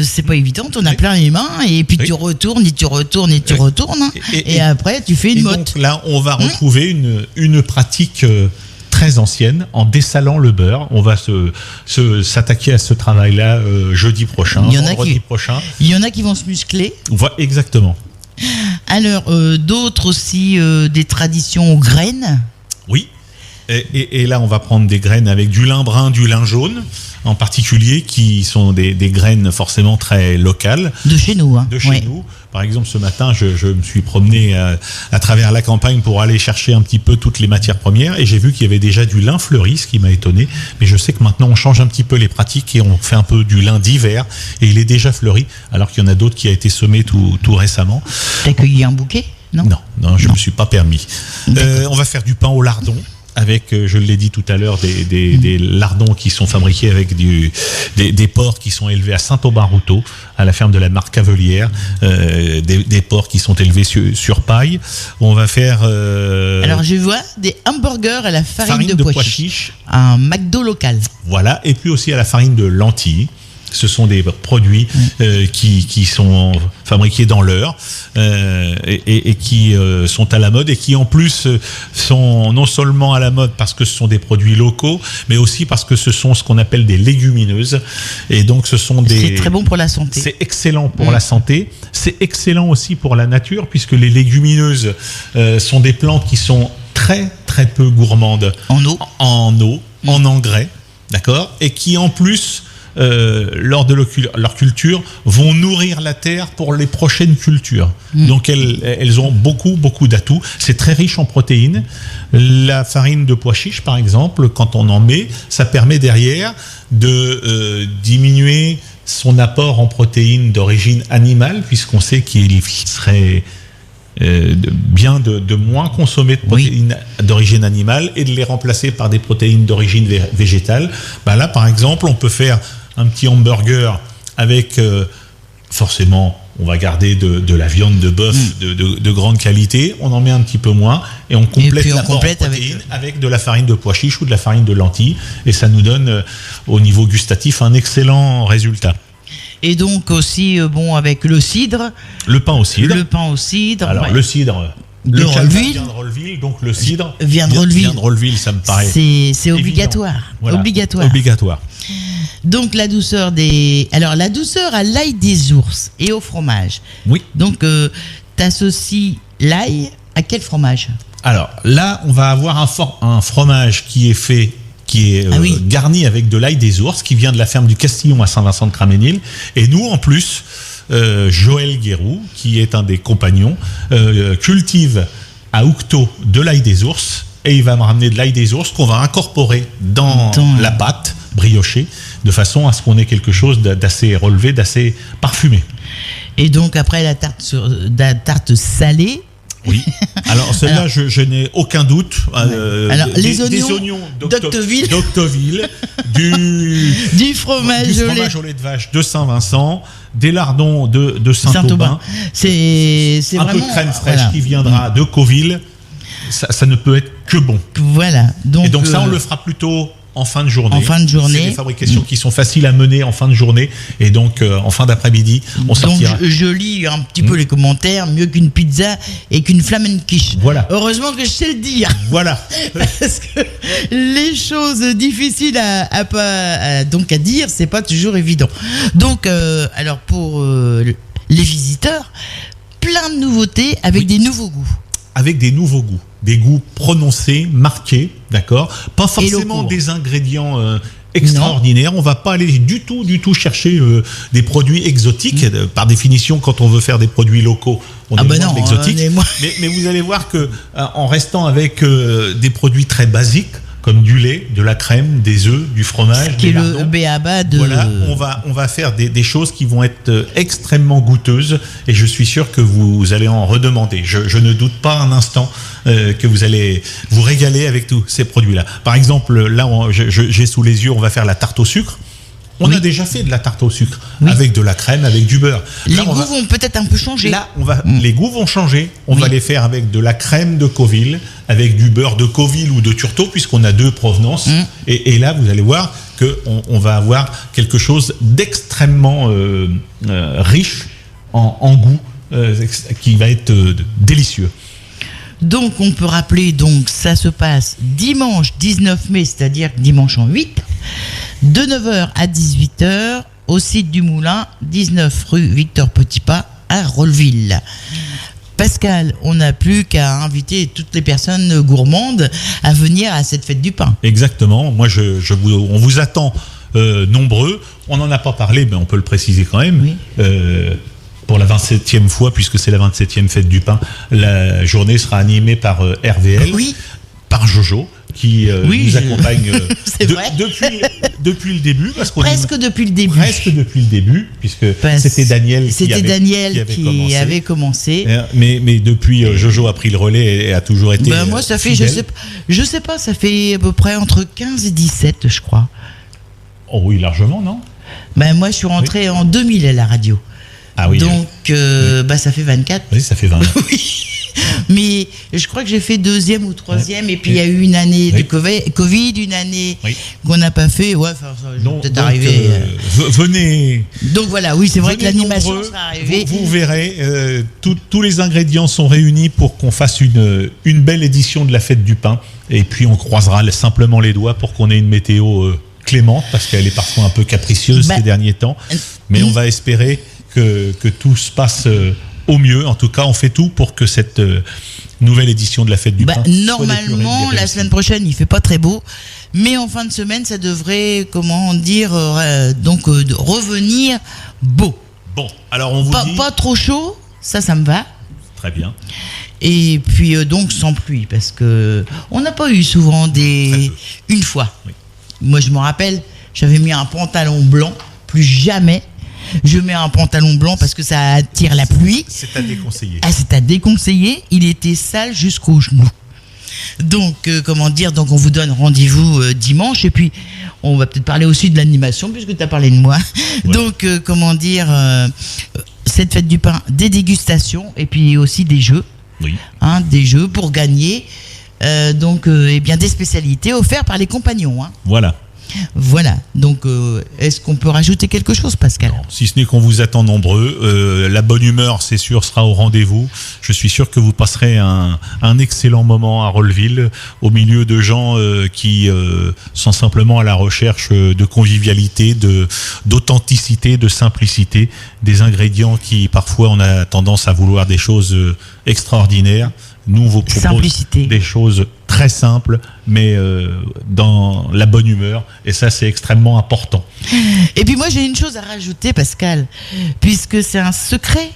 c'est pas évident, on a plein les mains, et puis tu retournes, et tu retournes, et tu retournes, et après tu fais une motte. Donc là, on va retrouver une pratique très ancienne en dessalant le beurre. On va s'attaquer à ce travail-là jeudi prochain, vendredi prochain. Il y en a qui vont se muscler. Exactement. Alors, d'autres aussi, des traditions aux graines. Oui. Et là, on va prendre des graines avec du lin brun, du lin jaune, en particulier, qui sont des graines forcément très locales. De chez nous, hein. De chez nous. Par exemple, ce matin, je me suis promené à travers la campagne pour aller chercher un petit peu toutes les matières premières, et j'ai vu qu'il y avait déjà du lin fleuri, ce qui m'a étonné. Mais je sais que maintenant, on change un petit peu les pratiques et on fait un peu du lin d'hiver, et il est déjà fleuri, alors qu'il y en a d'autres qui a été semé tout récemment. T'as cueilli un bouquet? Non, je ne me suis pas permis. On va faire du pain au lardon. Avec, je l'ai dit tout à l'heure, des lardons qui sont fabriqués avec des porcs qui sont élevés à Saint-Aubin-Routot, à la ferme de la Marque Cavelière, des porcs qui sont élevés sur paille. On va faire... Alors je vois des hamburgers à la farine de pois chiche, un McDo local. Voilà, et puis aussi à la farine de lentilles. Ce sont des produits qui sont fabriqués dans l'heure et qui sont à la mode, et qui en plus sont non seulement à la mode parce que ce sont des produits locaux, mais aussi parce que ce sont ce qu'on appelle des légumineuses. Et donc ce sont des... C'est très bon pour la santé. C'est excellent pour la santé. C'est excellent aussi pour la nature, puisque les légumineuses sont des plantes qui sont très très peu gourmandes en eau, en engrais, d'accord, et qui en plus lors de leur culture, vont nourrir la terre pour les prochaines cultures. Donc elles ont beaucoup d'atouts. C'est très riche en protéines. La farine de pois chiche, par exemple, quand on en met, ça permet derrière de diminuer son apport en protéines d'origine animale, puisqu'on sait qu'il serait bien de moins consommer de protéines d'origine animale et de les remplacer par des protéines d'origine végétale. Là, par exemple, on peut faire un petit hamburger avec, forcément, on va garder de la viande de bœuf de grande qualité, on en met un petit peu moins, et on complète l'apport en protéines avec de la farine de pois chiche ou de la farine de lentilles, et ça nous donne, au niveau gustatif, un excellent résultat. Et donc aussi, avec le cidre. Le pain au cidre. Alors, le cidre... De Rolleville. Vient de Rolleville, donc le cidre vient de Rolleville, ça me paraît. C'est obligatoire. Voilà. Obligatoire. Donc la douceur à l'ail des ours et au fromage. Oui. Donc t'associes l'ail à quel fromage? Alors là, on va avoir un fromage qui est garni avec de l'ail des ours, qui vient de la ferme du Castillon à Saint-Vincent de Craménil. Et nous, en plus, Joël Guéroux, qui est un des compagnons, cultive à Oucto de l'ail des ours, et il va me ramener de l'ail des ours qu'on va incorporer dans la pâte briochée, de façon à ce qu'on ait quelque chose d'assez relevé, d'assez parfumé. Et donc après la tarte salée. Oui. Alors celle-là, je n'ai aucun doute. Les oignons d'Octeville, du fromage au lait de vache de Saint-Vincent, des lardons de Saint-Aubin. C'est un peu de crème fraîche qui viendra de Cauville. Ça ne peut être que bon. Voilà. Et donc ça, on le fera plutôt en fin de journée. C'est des fabrications qui sont faciles à mener en fin de journée, et donc en fin d'après-midi, on sortira. Donc je lis un petit peu les commentaires. Mieux qu'une pizza et qu'une flamenquiche. Voilà. Heureusement que je sais le dire. Voilà. Parce que les choses difficiles à dire, c'est pas toujours évident. Donc alors pour les visiteurs, plein de nouveautés avec des nouveaux goûts. Avec des nouveaux goûts. Des goûts prononcés, marqués, d'accord ? Pas forcément des ingrédients extraordinaires. On va pas aller du tout chercher des produits exotiques. Par définition, quand on veut faire des produits locaux, on est loin de l'exotique. Mais vous allez voir que en restant avec des produits très basiques, comme du lait, de la crème, des œufs, du fromage, qui est le b.a.-ba de... Voilà, on va faire des choses qui vont être extrêmement goûteuses, et je suis sûr que vous allez en redemander. Je ne doute pas un instant que vous allez vous régaler avec tous ces produits-là. Par exemple, là, j'ai sous les yeux, on va faire la tarte au sucre. On a déjà fait de la tarte au sucre avec de la crème, avec du beurre. Les goûts vont peut-être un peu changer. Là, les goûts vont changer. On va les faire avec de la crème de Cauville, avec du beurre de Cauville ou de Turtot, puisqu'on a deux provenances. Et là, vous allez voir qu'on va avoir quelque chose d'extrêmement riche en goût, qui va être délicieux. Donc, on peut rappeler, ça se passe dimanche 19 mai, c'est-à-dire dimanche en 8, de 9h à 18h, au site du Moulin, 19 rue Victor Petitpas, à Rolleville. Pascal, on n'a plus qu'à inviter toutes les personnes gourmandes à venir à cette fête du pain. Exactement. Moi, on vous attend nombreux. On n'en a pas parlé, mais on peut le préciser quand même. Oui. Pour la 27e fois, puisque c'est la 27e fête du pain, la journée sera animée par RVL, Oui. par Jojo, qui nous accompagne C'est vrai. depuis le début. Parce qu'on Presque depuis le début. Presque depuis le début, puisque c'était Daniel qui avait commencé. Mais depuis, Jojo a pris le relais et a toujours été. Moi, ça fait, fidèle. je sais pas, ça fait à peu près entre 15 et 17, je crois. Oh oui, largement, non? Moi, je suis rentré en 2000 à la radio. Ah oui. Donc, ça fait 24. Oui, ça fait 20 ans. Oui. Mais je crois que j'ai fait 2e ou 3e, et puis il y a eu une année de Covid, une année qu'on n'a pas fait. Ouais, ça peut-être arriver. Venez. Donc voilà, oui, c'est vrai que l'animation nombreux, sera arrivée. Vous verrez, tous les ingrédients sont réunis pour qu'on fasse une belle édition de la fête du pain. Et puis on croisera simplement les doigts pour qu'on ait une météo clémente, parce qu'elle est parfois un peu capricieuse ces derniers temps. Mais on va espérer que tout se passe au mieux. En tout cas, on fait tout pour que cette nouvelle édition de la fête du pain normalement, la semaine prochaine, il fait pas très beau, mais en fin de semaine, ça devrait, revenir beau. Bon, alors on vous dit... Pas trop chaud, ça me va. Très bien. Et puis donc sans pluie, parce que on n'a pas eu souvent une fois. Oui. Moi, je me rappelle, j'avais mis un pantalon blanc, plus jamais je mets un pantalon blanc parce que ça attire la pluie. C'est à déconseiller. C'est à déconseiller. Il était sale jusqu'aux genoux. Donc, donc on vous donne rendez-vous dimanche. Et puis, on va peut-être parler aussi de l'animation, puisque tu as parlé de moi. Ouais. Donc, cette fête du pain, des dégustations et puis aussi des jeux. Oui. Des jeux pour gagner. Des spécialités offertes par les compagnons. Voilà. Donc, est-ce qu'on peut rajouter quelque chose, Pascal ? Non, si ce n'est qu'on vous attend nombreux. La bonne humeur, c'est sûr, sera au rendez-vous. Je suis sûr que vous passerez un excellent moment à Rolleville, au milieu de gens qui sont simplement à la recherche de convivialité, d'authenticité, de simplicité, des ingrédients qui, parfois, on a tendance à vouloir des choses extraordinaires. Nous, on vous propose des choses très simples, mais dans la bonne humeur. Et ça, c'est extrêmement important. Et puis moi, j'ai une chose à rajouter, Pascal, puisque c'est un secret.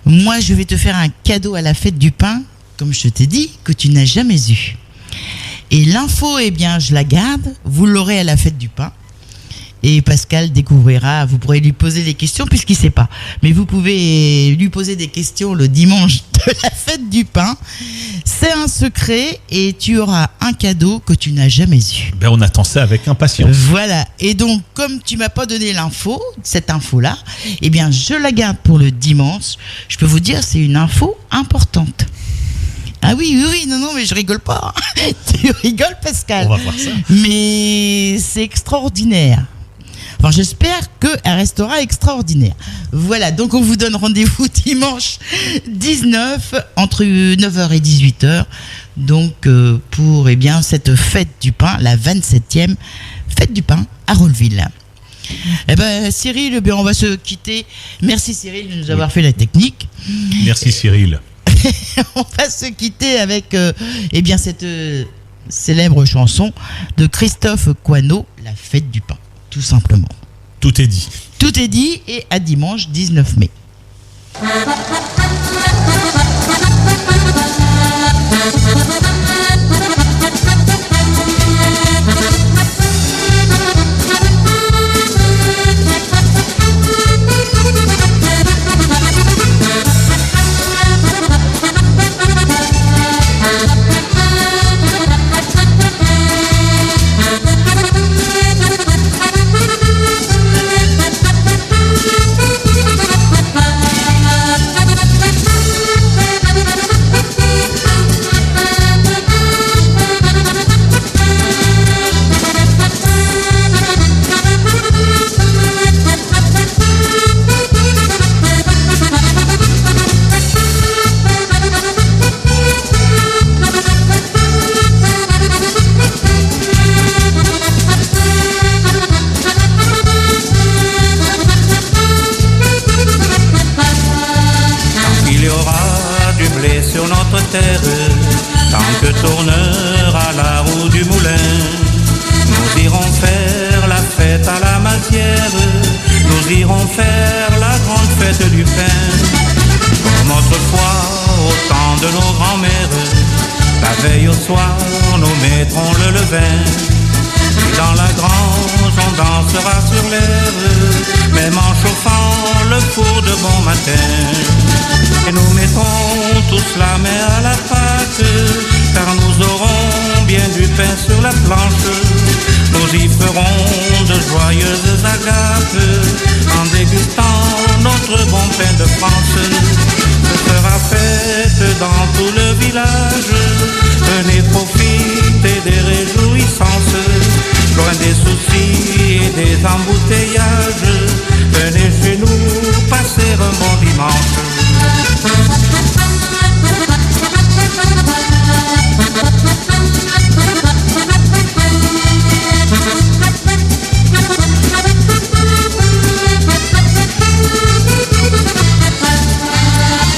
Moi, je vais te faire un cadeau à la fête du pain, comme je t'ai dit, que tu n'as jamais eu. Et l'info, je la garde. Vous l'aurez à la fête du pain. Et Pascal découvrira, vous pourrez lui poser des questions puisqu'il ne sait pas. Mais vous pouvez lui poser des questions le dimanche de la fête du pain. C'est un secret et tu auras un cadeau que tu n'as jamais eu. On attend ça avec impatience. Voilà. Et donc, comme tu m'as pas donné cette info-là, je la garde pour le dimanche. Je peux vous dire, c'est une info importante. Ah oui, non, mais je rigole pas. Tu rigoles, Pascal. On va voir ça. Mais c'est extraordinaire. Enfin, j'espère qu'elle restera extraordinaire. Voilà, donc on vous donne rendez-vous dimanche 19 entre 9h et 18h. Donc pour cette fête du pain, la 27e fête du pain à Rolleville. Cyril, on va se quitter. Merci Cyril de nous avoir fait la technique. Merci Cyril. On va se quitter avec cette célèbre chanson de Christophe Coineau, La fête du pain, tout simplement. Tout est dit. Tout est dit et à dimanche 19 mai. irons faire la grande fête du pain. Comme autrefois, au temps de nos grands-mères, la veille au soir, nous mettrons le levain. Et dans la grange, on dansera sur l'herbe, même en chauffant le four de bon matin. Et nous mettrons tous la main à la pâte, car nous aurons bien du pain sur la planche. Nous y ferons de joyeuses agapes, en dégustant notre bon pain de France. Ce sera fête dans tout le village, venez profiter des réjouissances, loin des soucis et des embouteillages. Venez chez nous passer un bon dimanche.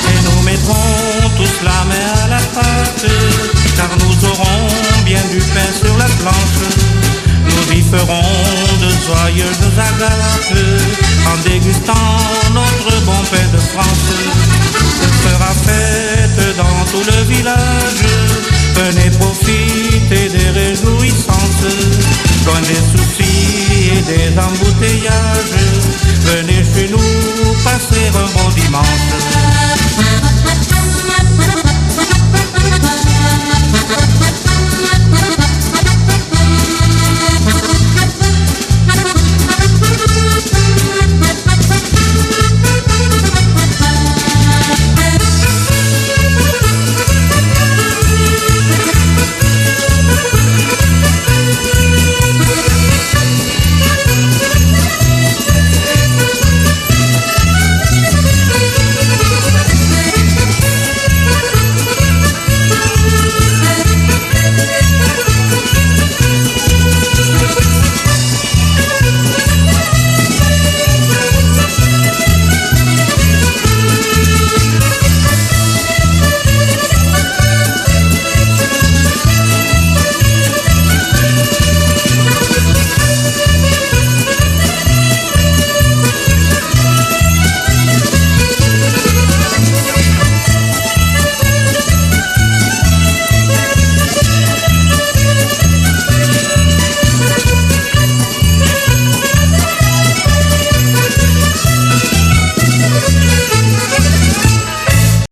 Et nous mettrons tous la main à la pâte, car nous aurons bien du pain sur la planche. Nous y ferons de joyeuses agapes, en dégustant notre bon pain de France. Ce sera fête dans tout le village, venez profiter des réjouissances, loin des soucis et des embouteillages. Venez chez nous passer un bon dimanche.